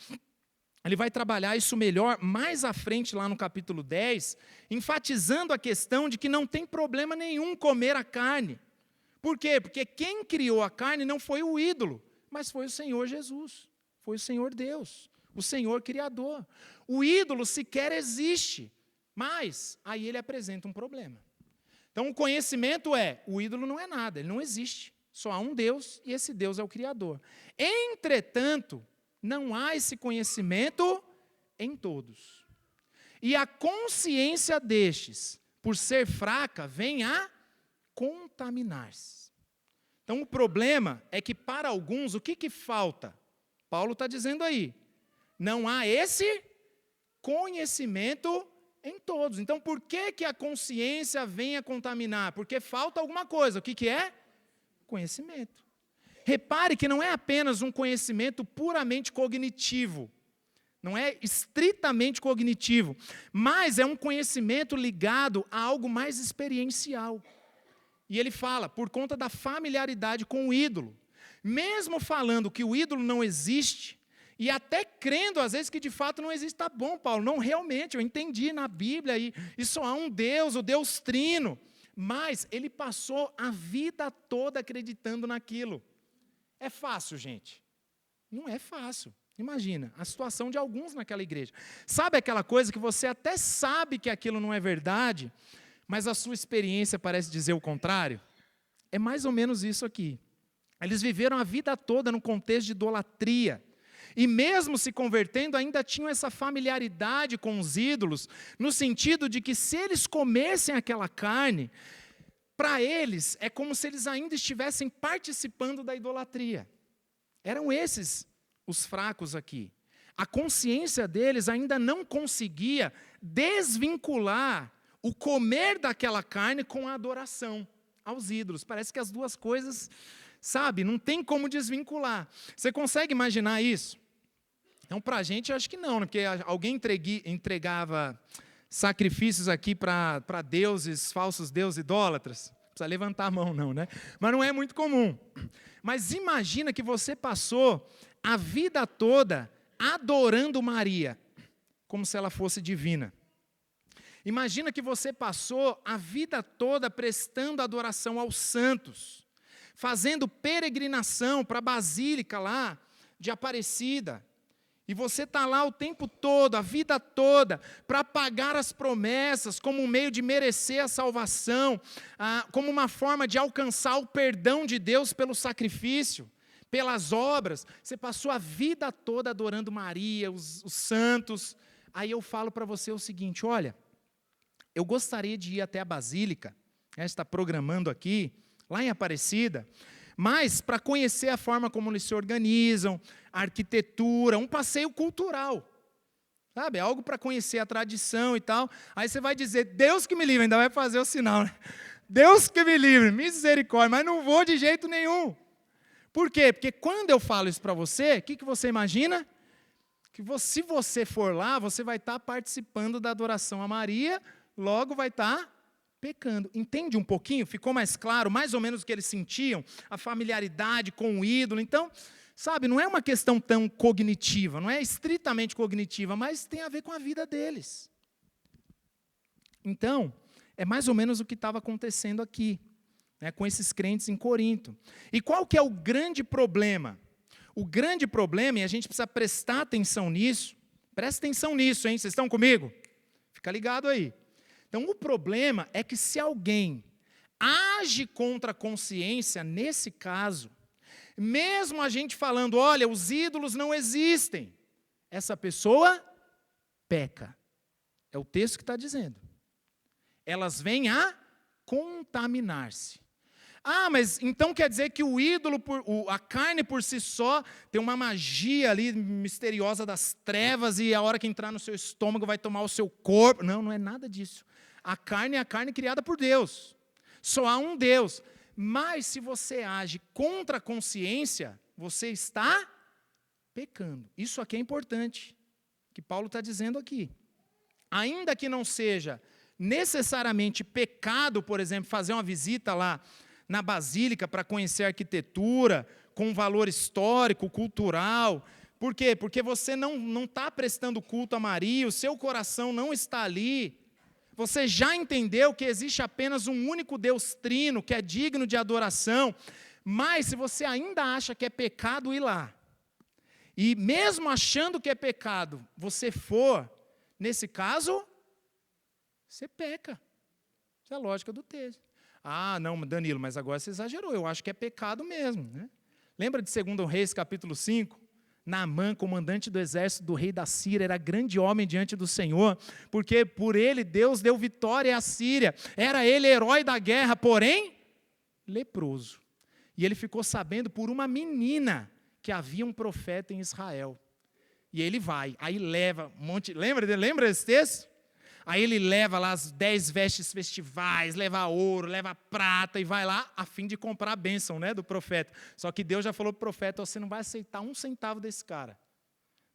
ele vai trabalhar isso melhor mais à frente, lá no capítulo 10, enfatizando a questão de que não tem problema nenhum comer a carne. Por quê? Porque quem criou a carne não foi o ídolo, mas foi o Senhor Jesus, foi o Senhor Deus, o Senhor Criador. O ídolo sequer existe, mas aí ele apresenta um problema. Então, o conhecimento o ídolo não é nada, ele não existe. Só há um Deus e esse Deus é o Criador. Entretanto, não há esse conhecimento em todos. E a consciência destes, por ser fraca, vem a contaminar-se. Então, o problema é que para alguns, o que falta? Paulo está dizendo aí, não há esse conhecimento em todos. Então, por que a consciência vem a contaminar? Porque falta alguma coisa. O que é? Conhecimento. Repare que não é apenas um conhecimento puramente cognitivo. Não é estritamente cognitivo. Mas é um conhecimento ligado a algo mais experiencial. E ele fala, por conta da familiaridade com o ídolo. Mesmo falando que o ídolo não existe, e até crendo, às vezes, que de fato não existe, tá bom, Paulo, não, realmente, eu entendi na Bíblia, e só há um Deus, o Deus Trino, mas ele passou a vida toda acreditando naquilo. É fácil, gente? Não é fácil. Imagina, a situação de alguns naquela igreja. Sabe aquela coisa que você até sabe que aquilo não é verdade, mas a sua experiência parece dizer o contrário? É mais ou menos isso aqui. Eles viveram a vida toda no contexto de idolatria. E mesmo se convertendo, ainda tinham essa familiaridade com os ídolos, no sentido de que se eles comessem aquela carne, para eles é como se eles ainda estivessem participando da idolatria. Eram esses os fracos aqui. A consciência deles ainda não conseguia desvincular o comer daquela carne com a adoração aos ídolos. Parece que as duas coisas, sabe, não tem como desvincular. Você consegue imaginar isso? Então, para a gente, eu acho que não, né? Porque alguém entregava sacrifícios aqui para deuses, falsos deuses idólatras. Não precisa levantar a mão, não, né? Mas não é muito comum. Mas imagina que você passou a vida toda adorando Maria, como se ela fosse divina. Imagina que você passou a vida toda prestando adoração aos santos, fazendo peregrinação para a Basílica lá de Aparecida. E você está lá o tempo todo, a vida toda, para pagar as promessas, como um meio de merecer a salvação, como uma forma de alcançar o perdão de Deus pelo sacrifício, pelas obras. Você passou a vida toda adorando Maria, os santos. Aí eu falo para você o seguinte, olha, eu gostaria de ir até a Basílica, está programando aqui, lá em Aparecida, mas para conhecer a forma como eles se organizam, a arquitetura, um passeio cultural, sabe? Algo para conhecer a tradição e tal. Aí você vai dizer, Deus que me livre, ainda vai fazer o sinal, né? Deus que me livre, misericórdia, mas não vou de jeito nenhum. Por quê? Porque quando eu falo isso para você, o que você imagina? Que se você for lá, você vai estar participando da adoração a Maria, logo vai estar pecando. Entende um pouquinho? Ficou mais claro, mais ou menos o que eles sentiam, a familiaridade com o ídolo. Então, sabe, não é uma questão tão cognitiva, não é estritamente cognitiva, mas tem a ver com a vida deles. Então, é mais ou menos o que estava acontecendo aqui, né, com esses crentes em Corinto. E qual que é o grande problema? O grande problema, e a gente precisa prestar atenção nisso, presta atenção nisso, hein? Vocês estão comigo? Fica ligado aí. Então, o problema é que se alguém age contra a consciência, nesse caso, mesmo a gente falando, olha, os ídolos não existem, essa pessoa peca. É o texto que está dizendo. Elas vêm a contaminar-se. Ah, mas então quer dizer que o ídolo, a carne por si só, tem uma magia ali misteriosa das trevas e a hora que entrar no seu estômago vai tomar o seu corpo. Não, não é nada disso. A carne é a carne criada por Deus. Só há um Deus. Mas se você age contra a consciência, você está pecando. Isso aqui é importante, que Paulo está dizendo aqui. Ainda que não seja necessariamente pecado, por exemplo, fazer uma visita lá na Basílica para conhecer a arquitetura, com valor histórico, cultural. Por quê? Porque você não está prestando culto a Maria, o seu coração não está ali. Você já entendeu que existe apenas um único Deus trino, que é digno de adoração, mas se você ainda acha que é pecado ir lá, e mesmo achando que é pecado, você for, nesse caso, você peca. Essa é a lógica do texto. Ah, não, Danilo, mas agora você exagerou, eu acho que é pecado mesmo. Né? Lembra de 2 Reis, capítulo 5? Naamã, comandante do exército do rei da Síria, era grande homem diante do Senhor, porque por ele Deus deu vitória à Síria. Era ele herói da guerra, porém, leproso. E ele ficou sabendo por uma menina que havia um profeta em Israel. E ele vai, aí leva um monte... Lembra desse texto? Aí ele leva lá as 10 vestes festivais, leva ouro, leva prata e vai lá a fim de comprar a bênção, né, do profeta. Só que Deus já falou para o profeta, você não vai aceitar um centavo desse cara.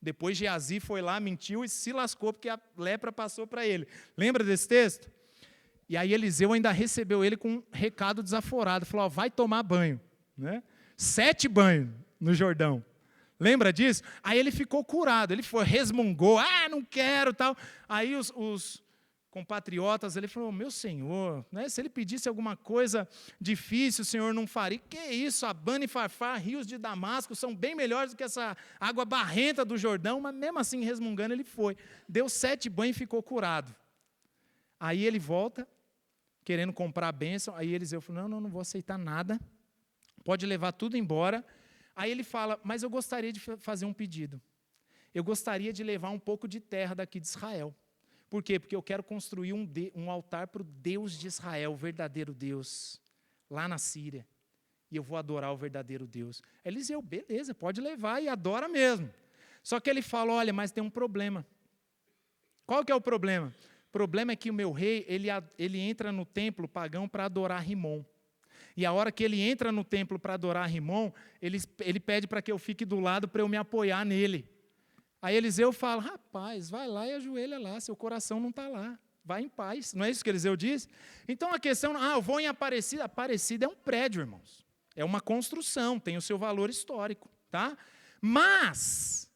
Depois Geazi foi lá, mentiu e se lascou porque a lepra passou para ele. Lembra desse texto? E aí Eliseu ainda recebeu ele com um recado desaforado. Falou, vai tomar banho. Né? 7 banhos no Jordão. Lembra disso? Aí ele ficou curado, ele foi, resmungou, não quero, tal. Aí os compatriotas, ele falou, meu Senhor, né, se ele pedisse alguma coisa difícil, o Senhor não faria. Que isso, Abana e Farfar, rios de Damasco, são bem melhores do que essa água barrenta do Jordão, mas mesmo assim, resmungando, ele foi. Deu 7 banhos e ficou curado. Aí ele volta, querendo comprar a bênção, aí Eliseu falou, não vou aceitar nada, pode levar tudo embora. Aí ele fala, mas eu gostaria de fazer um pedido. Eu gostaria de levar um pouco de terra daqui de Israel. Por quê? Porque eu quero construir um altar para o Deus de Israel, o verdadeiro Deus, lá na Síria. E eu vou adorar o verdadeiro Deus. Eliseu, beleza, pode levar e adora mesmo. Só que ele fala, olha, mas tem um problema. Qual que é o problema? O problema é que o meu rei, ele entra no templo pagão para adorar Rimon. E a hora que ele entra no templo para adorar Rimon, ele pede para que eu fique do lado para eu me apoiar nele. Aí Eliseu fala, rapaz, vai lá e ajoelha lá, seu coração não está lá, vai em paz. Não é isso que Eliseu diz? Então a questão, eu vou em Aparecida. Aparecida é um prédio, irmãos. É uma construção, tem o seu valor histórico. Tá? Mas,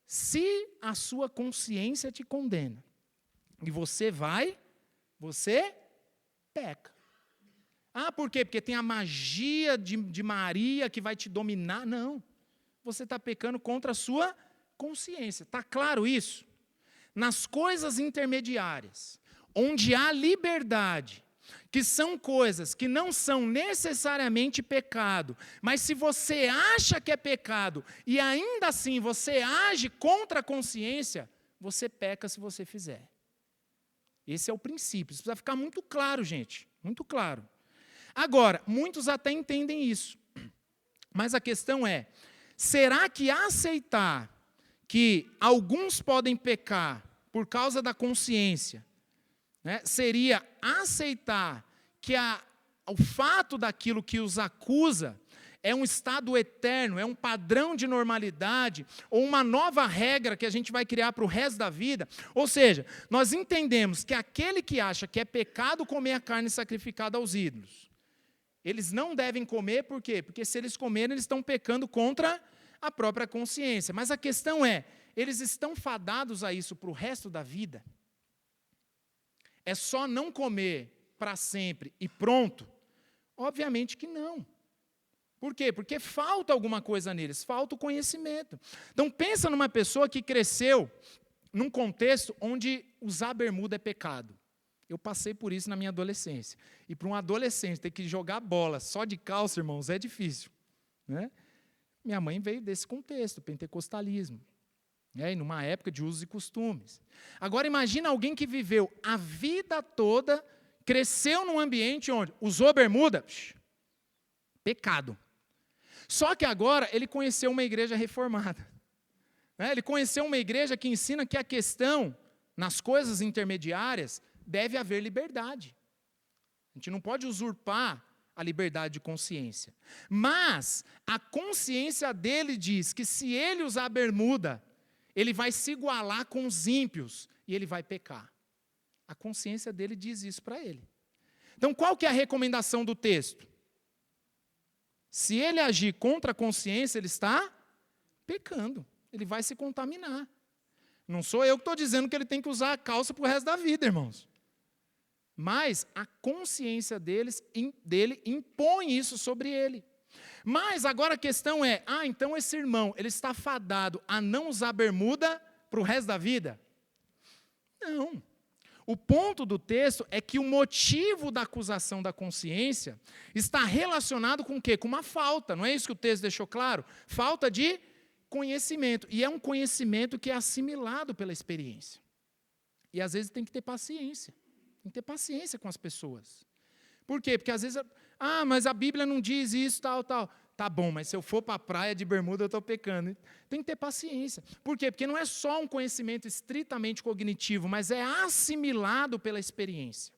se a sua consciência te condena, e você vai, você peca. Por quê? Porque tem a magia de Maria que vai te dominar. Não. Você está pecando contra a sua consciência. Está claro isso? Nas coisas intermediárias, onde há liberdade, que são coisas que não são necessariamente pecado, mas se você acha que é pecado e ainda assim você age contra a consciência, você peca se você fizer. Esse é o princípio. Isso precisa ficar muito claro, gente. Muito claro. Agora, muitos até entendem isso, mas a questão é, será que aceitar que alguns podem pecar por causa da consciência, né, seria aceitar que o fato daquilo que os acusa é um estado eterno, é um padrão de normalidade, ou uma nova regra que a gente vai criar para o resto da vida? Ou seja, nós entendemos que aquele que acha que é pecado comer a carne sacrificada aos ídolos, eles não devem comer, por quê? Porque se eles comerem, eles estão pecando contra a própria consciência. Mas a questão é, eles estão fadados a isso para o resto da vida? É só não comer para sempre e pronto? Obviamente que não. Por quê? Porque falta alguma coisa neles, falta o conhecimento. Então pensa numa pessoa que cresceu num contexto onde usar bermuda é pecado. Eu passei por isso na minha adolescência. E para um adolescente ter que jogar bola só de calça, irmãos, é difícil. Né? Minha mãe veio desse contexto, pentecostalismo. E numa época de usos e costumes. Agora imagina alguém que viveu a vida toda, cresceu num ambiente onde usou bermuda, pecado. Só que agora ele conheceu uma igreja reformada. Ele conheceu uma igreja que ensina que a questão, nas coisas intermediárias, deve haver liberdade. A gente não pode usurpar a liberdade de consciência. Mas a consciência dele diz que se ele usar bermuda, ele vai se igualar com os ímpios e ele vai pecar. A consciência dele diz isso para ele. Então qual que é a recomendação do texto? Se ele agir contra a consciência, ele está pecando. Ele vai se contaminar. Não sou eu que estou dizendo que ele tem que usar a calça para o resto da vida, irmãos. Mas a consciência dele impõe isso sobre ele. Mas agora a questão é, então esse irmão, ele está fadado a não usar bermuda para o resto da vida? Não. O ponto do texto é que o motivo da acusação da consciência está relacionado com o quê? Com uma falta, não é isso que o texto deixou claro? Falta de conhecimento. E é um conhecimento que é assimilado pela experiência. E às vezes tem que ter paciência. Tem que ter paciência com as pessoas. Por quê? Porque às vezes, mas a Bíblia não diz isso, tal, tal. Tá bom, mas se eu for para a praia de bermuda, eu estou pecando. Tem que ter paciência. Por quê? Porque não é só um conhecimento estritamente cognitivo, mas é assimilado pela experiência.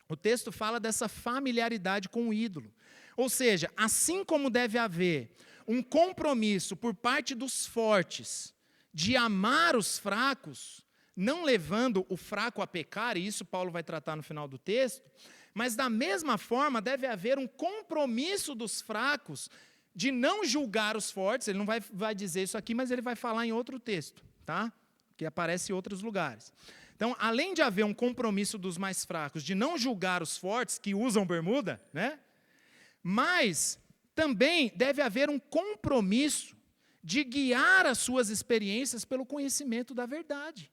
O texto fala dessa familiaridade com o ídolo. Ou seja, assim como deve haver um compromisso por parte dos fortes de amar os fracos, não levando o fraco a pecar, e isso Paulo vai tratar no final do texto, mas da mesma forma deve haver um compromisso dos fracos de não julgar os fortes. Ele não vai dizer isso aqui, mas ele vai falar em outro texto, tá? Que aparece em outros lugares. Então, além de haver um compromisso dos mais fracos de não julgar os fortes que usam bermuda, né? Mas também deve haver um compromisso de guiar as suas experiências pelo conhecimento da verdade.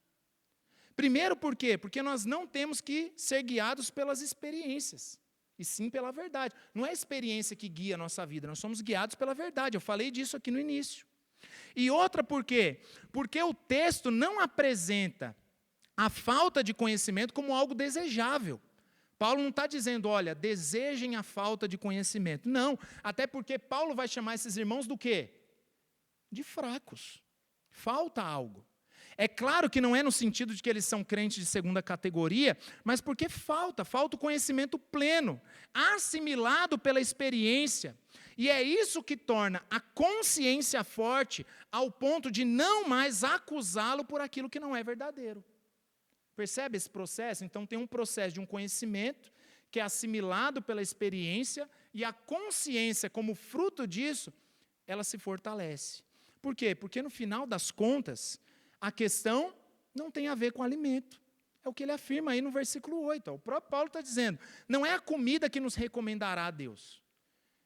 Primeiro, por quê? Porque nós não temos que ser guiados pelas experiências, e sim pela verdade. Não é a experiência que guia a nossa vida, nós somos guiados pela verdade. Eu falei disso aqui no início. E outra, por quê? Porque o texto não apresenta a falta de conhecimento como algo desejável. Paulo não está dizendo, olha, desejem a falta de conhecimento. Não, até porque Paulo vai chamar esses irmãos do quê? De fracos. Falta algo. É claro que não é no sentido de que eles são crentes de segunda categoria, mas porque falta o conhecimento pleno, assimilado pela experiência. E é isso que torna a consciência forte ao ponto de não mais acusá-lo por aquilo que não é verdadeiro. Percebe esse processo? Então tem um processo de um conhecimento que é assimilado pela experiência e a consciência, como fruto disso, ela se fortalece. Por quê? Porque no final das contas, a questão não tem a ver com alimento. É o que ele afirma aí no versículo 8. O próprio Paulo está dizendo, não é a comida que nos recomendará a Deus.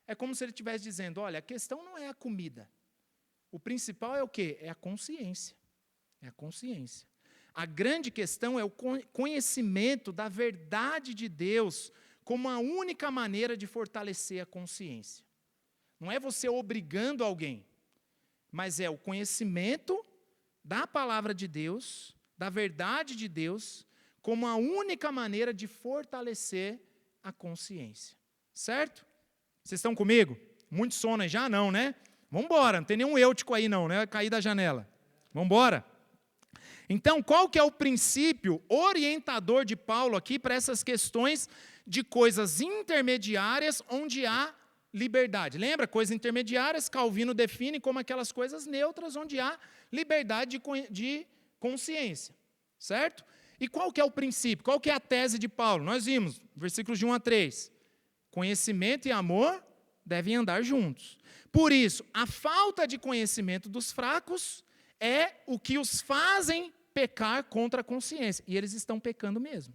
É como se ele estivesse dizendo, olha, a questão não é a comida. O principal é o quê? É a consciência. É a consciência. A grande questão é o conhecimento da verdade de Deus como a única maneira de fortalecer a consciência. Não é você obrigando alguém, mas é o conhecimento da palavra de Deus, da verdade de Deus, como a única maneira de fortalecer a consciência. Certo? Vocês estão comigo? Muito sono aí já? Não, né? Vamos embora, não tem nenhum eutico aí não, né? Vai cair da janela. Vamos embora. Então, qual que é o princípio orientador de Paulo aqui para essas questões de coisas intermediárias onde há liberdade? Lembra? Coisas intermediárias, Calvino define como aquelas coisas neutras onde há liberdade de consciência, certo? E qual que é o princípio? Qual que é a tese de Paulo? Nós vimos, versículos de 1 a 3. Conhecimento e amor devem andar juntos. Por isso, a falta de conhecimento dos fracos é o que os fazem pecar contra a consciência. E eles estão pecando mesmo.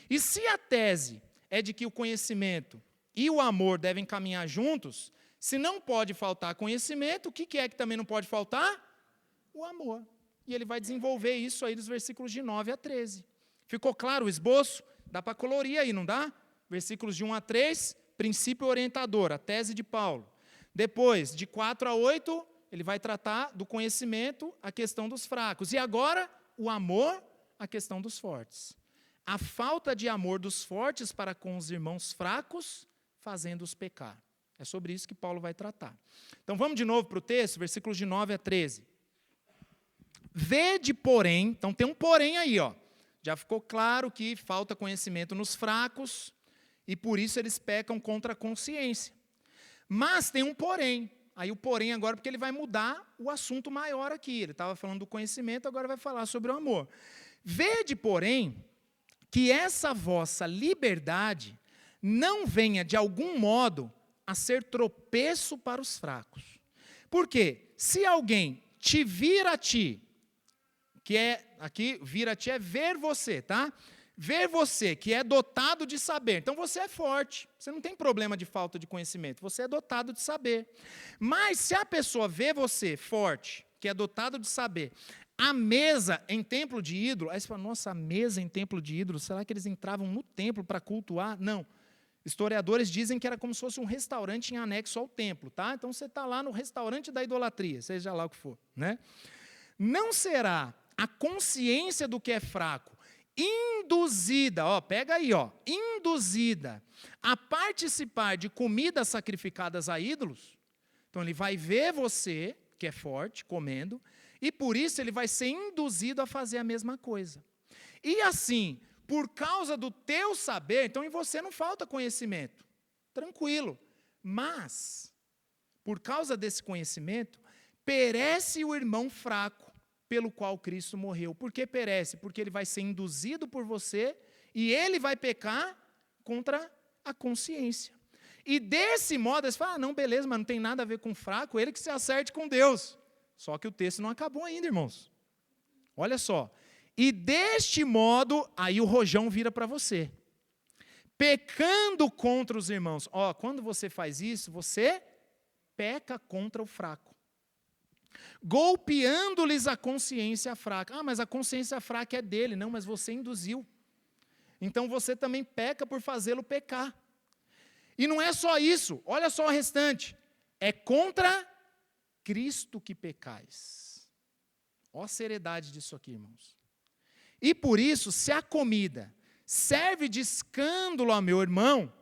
E se a tese é de que o conhecimento e o amor devem caminhar juntos, se não pode faltar conhecimento, o que é que também não pode faltar? O amor. E ele vai desenvolver isso aí dos versículos de 9 a 13. Ficou claro o esboço? Dá para colorir aí, não dá? Versículos de 1 a 3, princípio orientador, a tese de Paulo. Depois, de 4 a 8, ele vai tratar do conhecimento, a questão dos fracos. E agora, o amor, a questão dos fortes. A falta de amor dos fortes para com os irmãos fracos, fazendo-os pecar. É sobre isso que Paulo vai tratar. Então, vamos de novo para o texto, versículos de 9 a 13. Vede, porém, então tem um porém aí, ó. Já ficou claro que falta conhecimento nos fracos, e por isso eles pecam contra a consciência. Mas tem um porém. Aí o porém agora, porque ele vai mudar o assunto maior aqui. Ele estava falando do conhecimento, agora vai falar sobre o amor. Vede, porém, que essa vossa liberdade não venha, de algum modo, a ser tropeço para os fracos. Por quê? Se alguém te vir a ti, que é, aqui, vir a ti é ver você, tá? Ver você, que é dotado de saber. Então, você é forte. Você não tem problema de falta de conhecimento. Você é dotado de saber. Mas, se a pessoa vê você forte, que é dotado de saber, A mesa em templo de ídolo, aí você fala, nossa, a mesa em templo de ídolo, será que eles entravam no templo para cultuar? Não. Historiadores dizem que era como se fosse um restaurante em anexo ao templo, tá? Então você está lá no restaurante da idolatria, seja lá o que for, né? Não será a consciência do que é fraco induzida, ó, pega aí, ó, induzida a participar de comidas sacrificadas a ídolos? Então ele vai ver você, que é forte, comendo, e por isso ele vai ser induzido a fazer a mesma coisa. E assim, por causa do teu saber, então em você não falta conhecimento, tranquilo, mas, por causa desse conhecimento, perece o irmão fraco, pelo qual Cristo morreu. Por que perece? Porque ele vai ser induzido por você e ele vai pecar contra a consciência. E desse modo, você fala, não, beleza, mas não tem nada a ver com fraco, ele que se acerte com Deus. Só que o texto não acabou ainda, irmãos. Olha só. E deste modo, aí o rojão vira para você. Pecando contra os irmãos. Ó, quando você faz isso, você peca contra o fraco. Golpeando-lhes a consciência fraca. Ah, mas a consciência fraca é dele. Não, mas você induziu. Então você também peca por fazê-lo pecar. E não é só isso, olha só o restante. É contra Cristo que pecais. Olha a seriedade disso aqui, irmãos. E por isso, se a comida serve de escândalo ao meu irmão,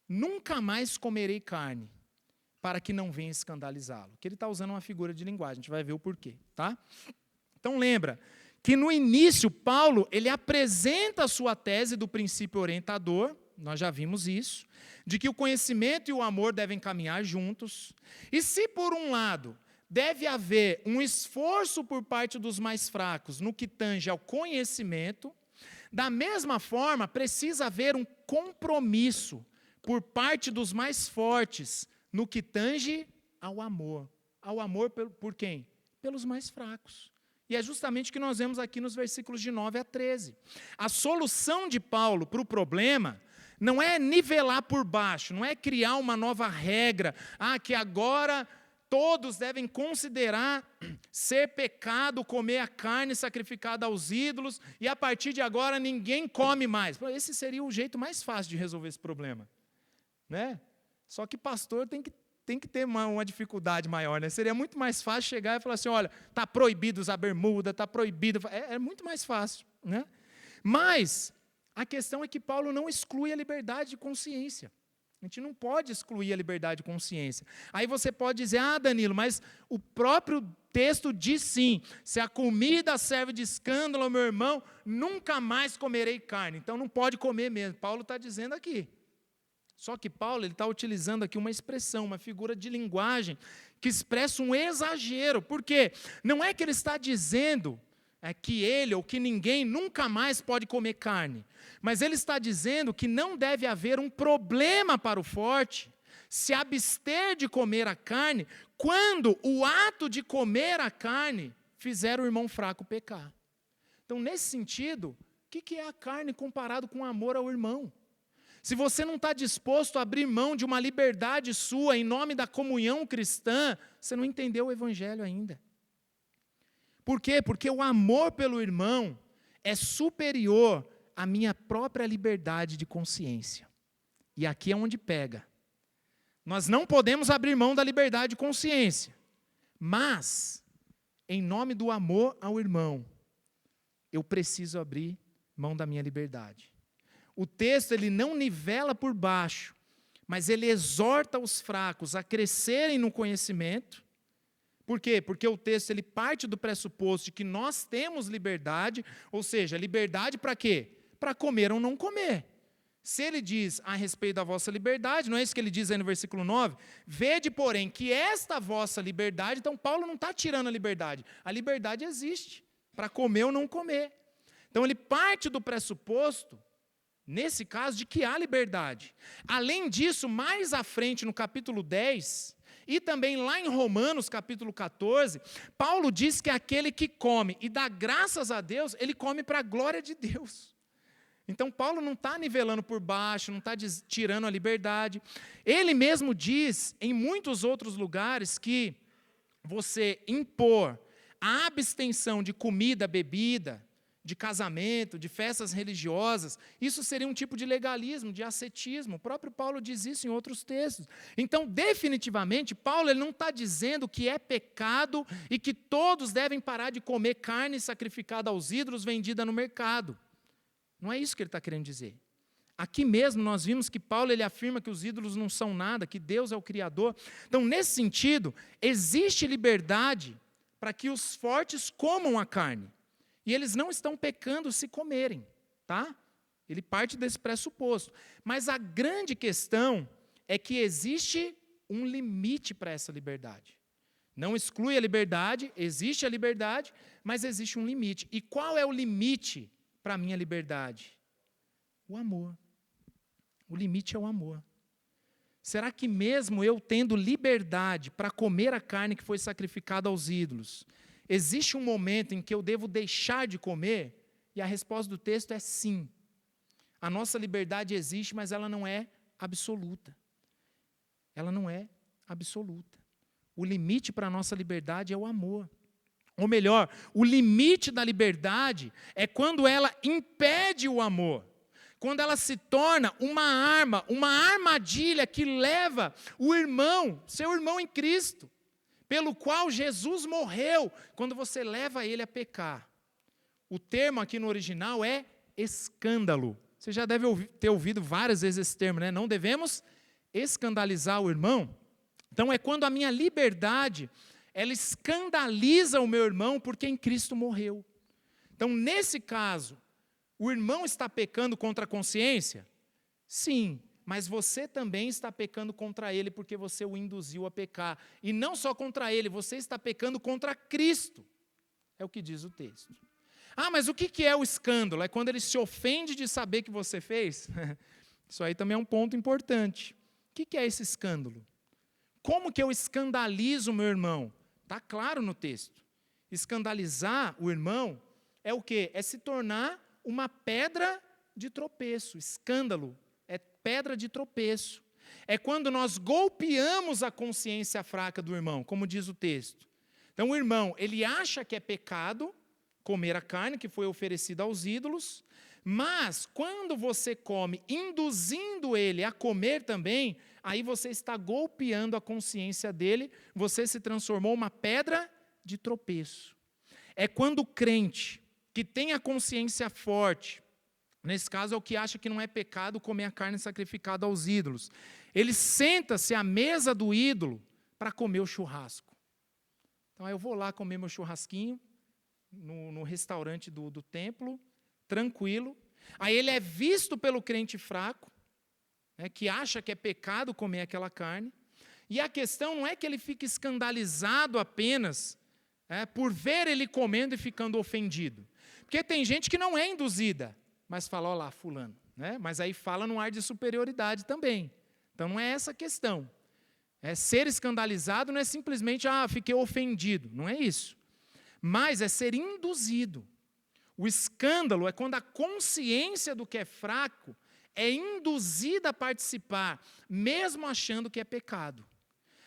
nunca mais comerei carne, para que não venha escandalizá-lo. Que ele está usando uma figura de linguagem, a gente vai ver o porquê, tá? Então lembra que no início, Paulo, ele apresenta a sua tese do princípio orientador, nós já vimos isso, de que o conhecimento e o amor devem caminhar juntos. E se por um lado deve haver um esforço por parte dos mais fracos no que tange ao conhecimento, da mesma forma precisa haver um compromisso por parte dos mais fortes no que tange ao amor. Ao amor por quem? Pelos mais fracos. E é justamente o que nós vemos aqui nos versículos de 9 a 13. A solução de Paulo para o problema não é nivelar por baixo, não é criar uma nova regra, que agora todos devem considerar ser pecado comer a carne sacrificada aos ídolos, e a partir de agora ninguém come mais. Esse seria o jeito mais fácil de resolver esse problema, né? Só que pastor tem que ter uma dificuldade maior, né? Seria muito mais fácil chegar e falar assim, olha, está proibido usar bermuda, está proibido... É muito mais fácil, né? Mas a questão é que Paulo não exclui a liberdade de consciência. A gente não pode excluir a liberdade de consciência. Aí você pode dizer, Danilo, mas o próprio texto diz sim, se a comida serve de escândalo ao meu irmão, nunca mais comerei carne. Então não pode comer mesmo. Paulo está dizendo aqui. Só que Paulo está utilizando aqui uma expressão, uma figura de linguagem que expressa um exagero. Por quê? Não é que ele está dizendo que ele ou que ninguém nunca mais pode comer carne. Mas ele está dizendo que não deve haver um problema para o forte se abster de comer a carne quando o ato de comer a carne fizer o irmão fraco pecar. Então, nesse sentido, o que é a carne comparado com o amor ao irmão? Se você não está disposto a abrir mão de uma liberdade sua em nome da comunhão cristã, você não entendeu o evangelho ainda. Por quê? Porque o amor pelo irmão é superior à minha própria liberdade de consciência. E aqui é onde pega. Nós não podemos abrir mão da liberdade de consciência, mas, em nome do amor ao irmão, eu preciso abrir mão da minha liberdade. O texto ele não nivela por baixo, mas ele exorta os fracos a crescerem no conhecimento. Por quê? Porque o texto ele parte do pressuposto de que nós temos liberdade, ou seja, liberdade para quê? Para comer ou não comer. Se ele diz a respeito da vossa liberdade, não é isso que ele diz aí no versículo 9? Vede, porém, que esta vossa liberdade, então Paulo não está tirando a liberdade existe, para comer ou não comer. Então ele parte do pressuposto, nesse caso, de que há liberdade. Além disso, mais à frente, no capítulo 10, e também lá em Romanos, capítulo 14, Paulo diz que aquele que come e dá graças a Deus, ele come para a glória de Deus. Então, Paulo não está nivelando por baixo, não está tirando a liberdade. Ele mesmo diz, em muitos outros lugares, que você impor a abstenção de comida, bebida, de casamento, de festas religiosas, isso seria um tipo de legalismo, de ascetismo. O próprio Paulo diz isso em outros textos. Então, definitivamente, Paulo ele não está dizendo que é pecado e que todos devem parar de comer carne sacrificada aos ídolos vendida no mercado. Não é isso que ele está querendo dizer. Aqui mesmo nós vimos que Paulo ele afirma que os ídolos não são nada, que Deus é o Criador. Então, nesse sentido, existe liberdade para que os fortes comam a carne. E eles não estão pecando se comerem, tá? Ele parte desse pressuposto. Mas a grande questão é que existe um limite para essa liberdade. Não exclui a liberdade, existe a liberdade, mas existe um limite. E qual é o limite para a minha liberdade? O amor. O limite é o amor. Será que mesmo eu tendo liberdade para comer a carne que foi sacrificada aos ídolos, existe um momento em que eu devo deixar de comer? E a resposta do texto é sim. A nossa liberdade existe, mas ela não é absoluta. Ela não é absoluta. O limite para a nossa liberdade é o amor. Ou melhor, o limite da liberdade é quando ela impede o amor. Quando ela se torna uma arma, uma armadilha que leva o irmão, seu irmão em Cristo, pelo qual Jesus morreu, quando você leva ele a pecar. O termo aqui no original é escândalo. Você já deve ter ouvido várias vezes esse termo, né? Não devemos escandalizar o irmão. Então é quando a minha liberdade, ela escandaliza o meu irmão porque em Cristo morreu. Então nesse caso, o irmão está pecando contra a consciência? Sim. Mas você também está pecando contra ele porque você o induziu a pecar. E não só contra ele, você está pecando contra Cristo. É o que diz o texto. Ah, mas o que é o escândalo? É quando ele se ofende de saber que você fez? Isso aí também é um ponto importante. O que é esse escândalo? Como que eu escandalizo o meu irmão? Está claro no texto. Escandalizar o irmão é o quê? É se tornar uma pedra de tropeço. Escândalo é pedra de tropeço. É quando nós golpeamos a consciência fraca do irmão, como diz o texto. Então o irmão, ele acha que é pecado comer a carne que foi oferecida aos ídolos, mas quando você come, induzindo ele a comer também, aí você está golpeando a consciência dele, você se transformou uma pedra de tropeço. É quando o crente que tem a consciência forte, nesse caso é o que acha que não é pecado comer a carne sacrificada aos ídolos, ele senta-se à mesa do ídolo para comer o churrasco. Então aí eu vou lá comer meu churrasquinho no restaurante do templo, tranquilo. Aí ele é visto pelo crente fraco, né, que acha que é pecado comer aquela carne. E a questão não é que ele fique escandalizado apenas por ver ele comendo e ficando ofendido. Porque tem gente que não é induzida, mas fala, olha lá, fulano. Né? Mas aí fala num ar de superioridade também. Então não é essa a questão. Ser escandalizado não é simplesmente, fiquei ofendido. Não é isso. Mas é ser induzido. O escândalo é quando a consciência do que é fraco é induzida a participar, mesmo achando que é pecado.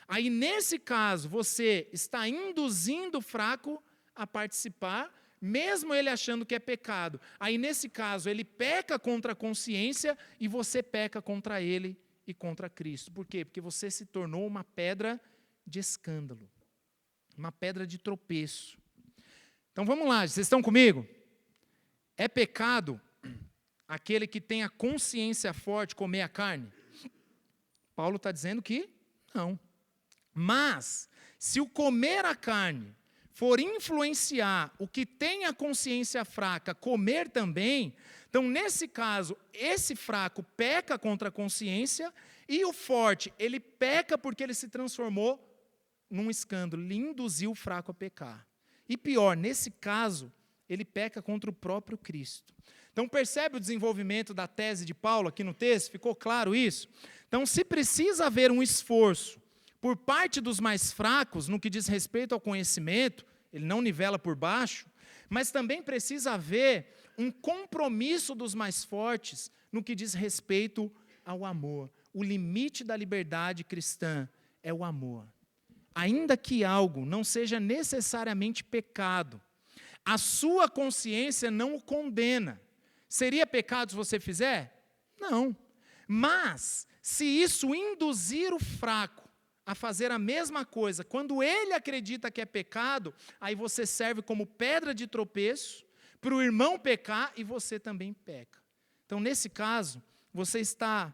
Aí, nesse caso, você está induzindo o fraco a participar, mesmo ele achando que é pecado. Aí, nesse caso, ele peca contra a consciência e você peca contra ele e contra Cristo. Por quê? Porque você se tornou uma pedra de escândalo, uma pedra de tropeço. Então, vamos lá, vocês estão comigo? É pecado aquele que tem a consciência forte comer a carne? Paulo está dizendo que não. Mas, se o comer a carne for influenciar o que tem a consciência fraca comer também, então, nesse caso, esse fraco peca contra a consciência e o forte, ele peca porque ele se transformou num escândalo, ele induziu o fraco a pecar. E pior, nesse caso, ele peca contra o próprio Cristo. Então, percebe o desenvolvimento da tese de Paulo aqui no texto? Ficou claro isso? Então, se precisa haver um esforço por parte dos mais fracos, no que diz respeito ao conhecimento, ele não nivela por baixo, mas também precisa haver um compromisso dos mais fortes no que diz respeito ao amor. O limite da liberdade cristã é o amor. ainda que algo não seja necessariamente pecado, a sua consciência não o condena. Seria pecado se você fizer? Não. Mas, se isso induzir o fraco a fazer a mesma coisa, quando ele acredita que é pecado, aí você serve como pedra de tropeço para o irmão pecar e você também peca. Então, nesse caso, você está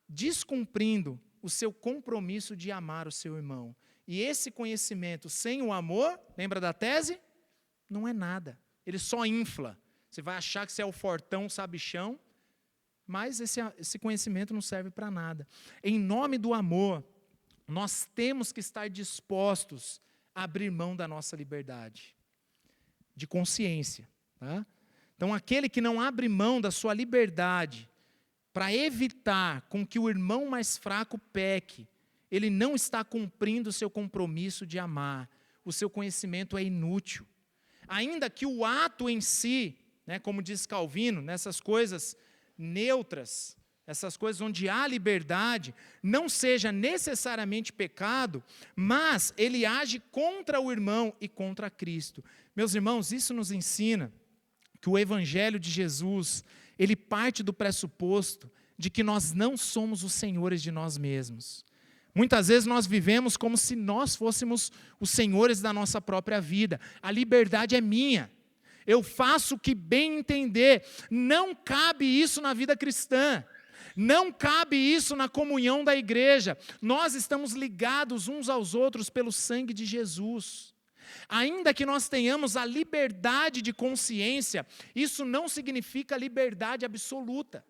descumprindo o seu compromisso de amar o seu irmão. E esse conhecimento sem o amor, lembra da tese? Não é nada. Ele só infla. Você vai achar que você é o fortão, sabichão, mas esse conhecimento não serve para nada. Em nome do amor, nós temos que estar dispostos a abrir mão da nossa liberdade de consciência. Tá? Então, aquele que não abre mão da sua liberdade para evitar com que o irmão mais fraco peque, ele não está cumprindo o seu compromisso de amar. O seu conhecimento é inútil. Ainda que o ato em si, né, como diz Calvino, nessas coisas neutras, essas coisas onde há liberdade, não seja necessariamente pecado, mas ele age contra o irmão e contra Cristo. Meus irmãos, isso nos ensina que o Evangelho de Jesus, ele parte do pressuposto de que nós não somos os senhores de nós mesmos. Muitas vezes nós vivemos como se nós fôssemos os senhores da nossa própria vida. A liberdade é minha. Eu faço o que bem entender. Não cabe isso na vida cristã. Não cabe isso na comunhão da igreja. Nós estamos ligados uns aos outros pelo sangue de Jesus. Ainda que nós tenhamos a liberdade de consciência, isso não significa liberdade absoluta.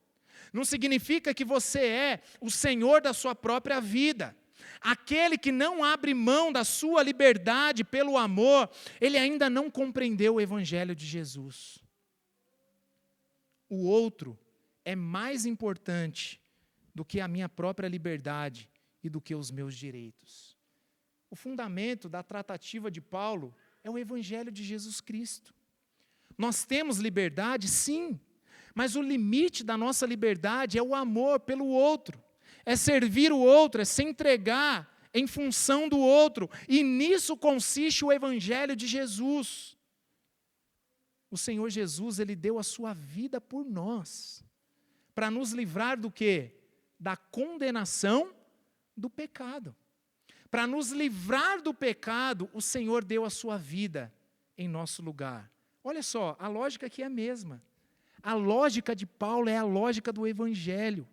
Não significa que você é o senhor da sua própria vida. Aquele que não abre mão da sua liberdade pelo amor, ele ainda não compreendeu o Evangelho de Jesus. O outro é mais importante do que a minha própria liberdade e do que os meus direitos. O fundamento da tratativa de Paulo é o Evangelho de Jesus Cristo. Nós temos liberdade, sim, mas o limite da nossa liberdade é o amor pelo outro, é servir o outro, é se entregar em função do outro, e nisso consiste o Evangelho de Jesus. O Senhor Jesus, ele deu a sua vida por nós, para nos livrar do quê? Da condenação do pecado. Para nos livrar do pecado, o Senhor deu a sua vida em nosso lugar. Olha só, a lógica aqui é a mesma. A lógica de Paulo é a lógica do Evangelho.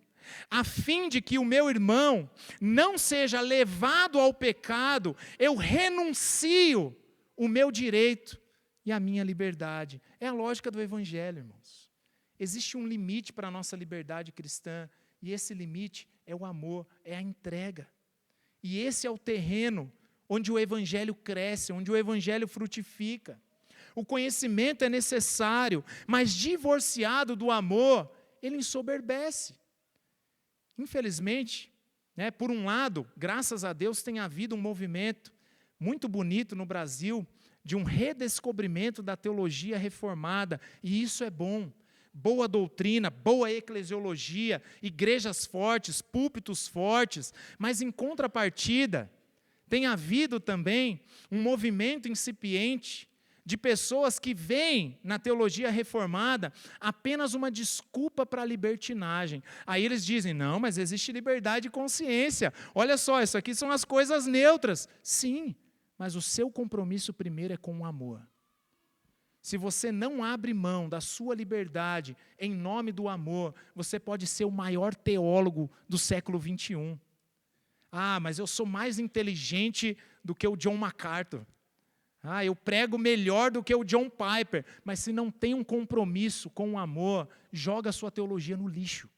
A fim de que o meu irmão não seja levado ao pecado, eu renuncio o meu direito e a minha liberdade. É a lógica do Evangelho, irmãos. Existe um limite para a nossa liberdade cristã, e esse limite é o amor, é a entrega. E esse é o terreno onde o Evangelho cresce, onde o Evangelho frutifica. O conhecimento é necessário, mas divorciado do amor, ele ensoberbece. Infelizmente, por um lado, graças a Deus, tem havido um movimento muito bonito no Brasil de um redescobrimento da teologia reformada, e isso é bom. Boa doutrina, boa eclesiologia, igrejas fortes, púlpitos fortes, mas em contrapartida, tem havido também um movimento incipiente de pessoas que veem na teologia reformada apenas uma desculpa para a libertinagem. Aí eles dizem, não, mas existe liberdade de consciência. Olha só, isso aqui são as coisas neutras. Sim, mas o seu compromisso primeiro é com o amor. Se você não abre mão da sua liberdade em nome do amor, você pode ser o maior teólogo do século 21. Ah, mas eu sou mais inteligente do que o John MacArthur. Ah, eu prego melhor do que o John Piper. Mas se não tem um compromisso com o amor, joga a sua teologia no lixo.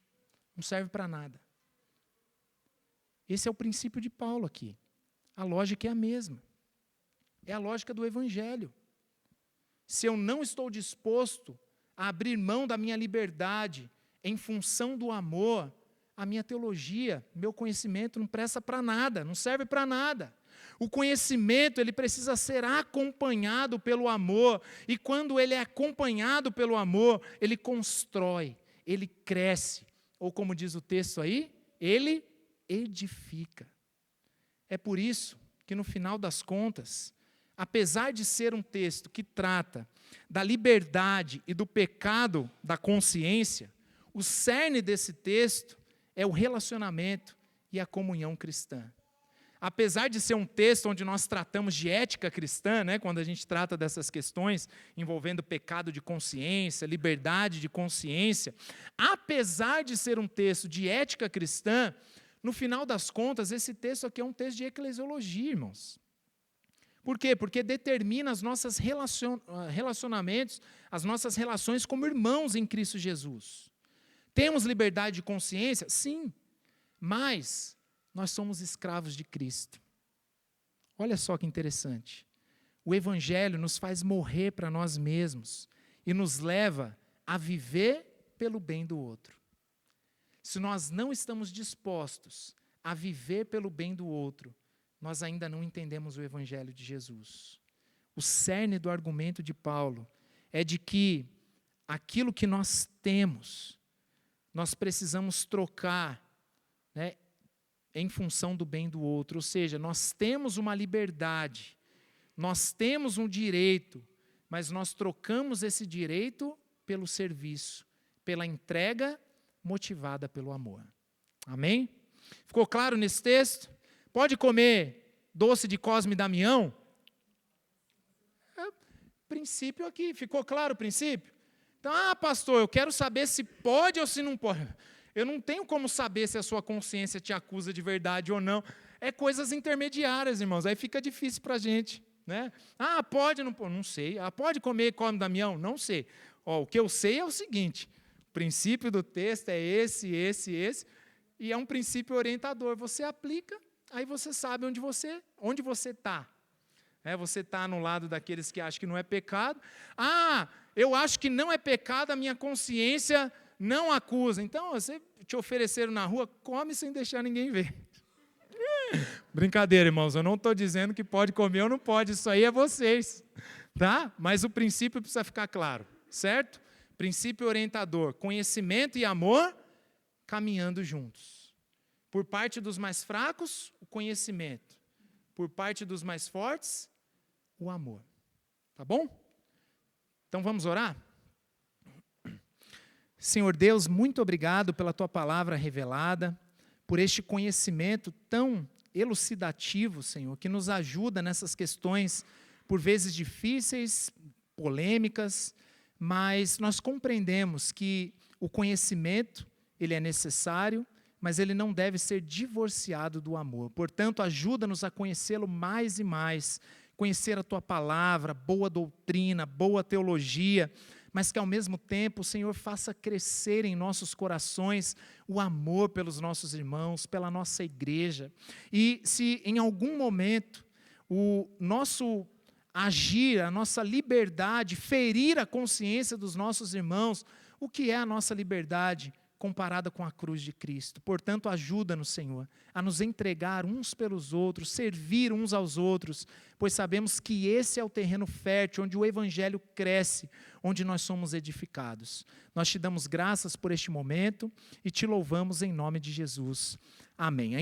Não serve para nada. Esse é o princípio de Paulo aqui. A lógica é a mesma. É a lógica do Evangelho. Se eu não estou disposto a abrir mão da minha liberdade em função do amor, a minha teologia, meu conhecimento não presta para nada, não serve para nada. O conhecimento, ele precisa ser acompanhado pelo amor, e quando ele é acompanhado pelo amor, ele constrói, ele cresce, ou como diz o texto aí, ele edifica. É por isso que no final das contas, apesar de ser um texto que trata da liberdade e do pecado da consciência, o cerne desse texto é o relacionamento e a comunhão cristã. Apesar de ser um texto onde nós tratamos de ética cristã, né, quando a gente trata dessas questões envolvendo pecado de consciência, liberdade de consciência, apesar de ser um texto de ética cristã, no final das contas, esse texto aqui é um texto de eclesiologia, irmãos. Por quê? Porque determina os nossos relacionamentos, as nossas relações como irmãos em Cristo Jesus. Temos liberdade de consciência? Sim, mas nós somos escravos de Cristo. Olha só que interessante. O Evangelho nos faz morrer para nós mesmos e nos leva a viver pelo bem do outro. Se nós não estamos dispostos a viver pelo bem do outro, nós ainda não entendemos o Evangelho de Jesus. O cerne do argumento de Paulo é de que aquilo que nós temos, nós precisamos trocar, né, em função do bem do outro. Ou seja, nós temos uma liberdade, nós temos um direito, mas nós trocamos esse direito pelo serviço, pela entrega motivada pelo amor. Amém? Ficou claro nesse texto? Pode comer doce de Cosme e Damião? Princípio aqui, ficou claro o princípio? Então, pastor, eu quero saber se pode ou se não pode. Eu não tenho como saber se a sua consciência te acusa de verdade ou não. É coisas intermediárias, irmãos, aí fica difícil para a gente. Né? Pode, não pode? Não sei. Pode comer Cosme e Damião? Não sei. O que eu sei é o seguinte, o princípio do texto é esse, e é um princípio orientador. Você aplica, aí você sabe onde você está. Você está no lado daqueles que acham que não é pecado. Eu acho que não é pecado, a minha consciência não acusa. Então, você te ofereceram na rua, come sem deixar ninguém ver. Brincadeira, irmãos, eu não estou dizendo que pode comer ou não pode, isso aí é vocês. Tá? Mas o princípio precisa ficar claro, certo? Princípio orientador, conhecimento e amor caminhando juntos. Por parte dos mais fracos, o conhecimento. Por parte dos mais fortes, o amor. Tá bom? Então vamos orar? Senhor Deus, muito obrigado pela Tua palavra revelada, por este conhecimento tão elucidativo, Senhor, que nos ajuda nessas questões, por vezes difíceis, polêmicas, mas nós compreendemos que o conhecimento, ele é necessário, mas ele não deve ser divorciado do amor. Portanto, ajuda-nos a conhecê-lo mais e mais, conhecer a Tua palavra, boa doutrina, boa teologia, mas que ao mesmo tempo o Senhor faça crescer em nossos corações o amor pelos nossos irmãos, pela nossa igreja. E se em algum momento o nosso agir, a nossa liberdade, ferir a consciência dos nossos irmãos, o que é a nossa liberdade comparada com a cruz de Cristo? Portanto, ajuda-nos, Senhor, a nos entregar uns pelos outros, servir uns aos outros, pois sabemos que esse é o terreno fértil, onde o Evangelho cresce, onde nós somos edificados. Nós te damos graças por este momento e te louvamos em nome de Jesus. Amém.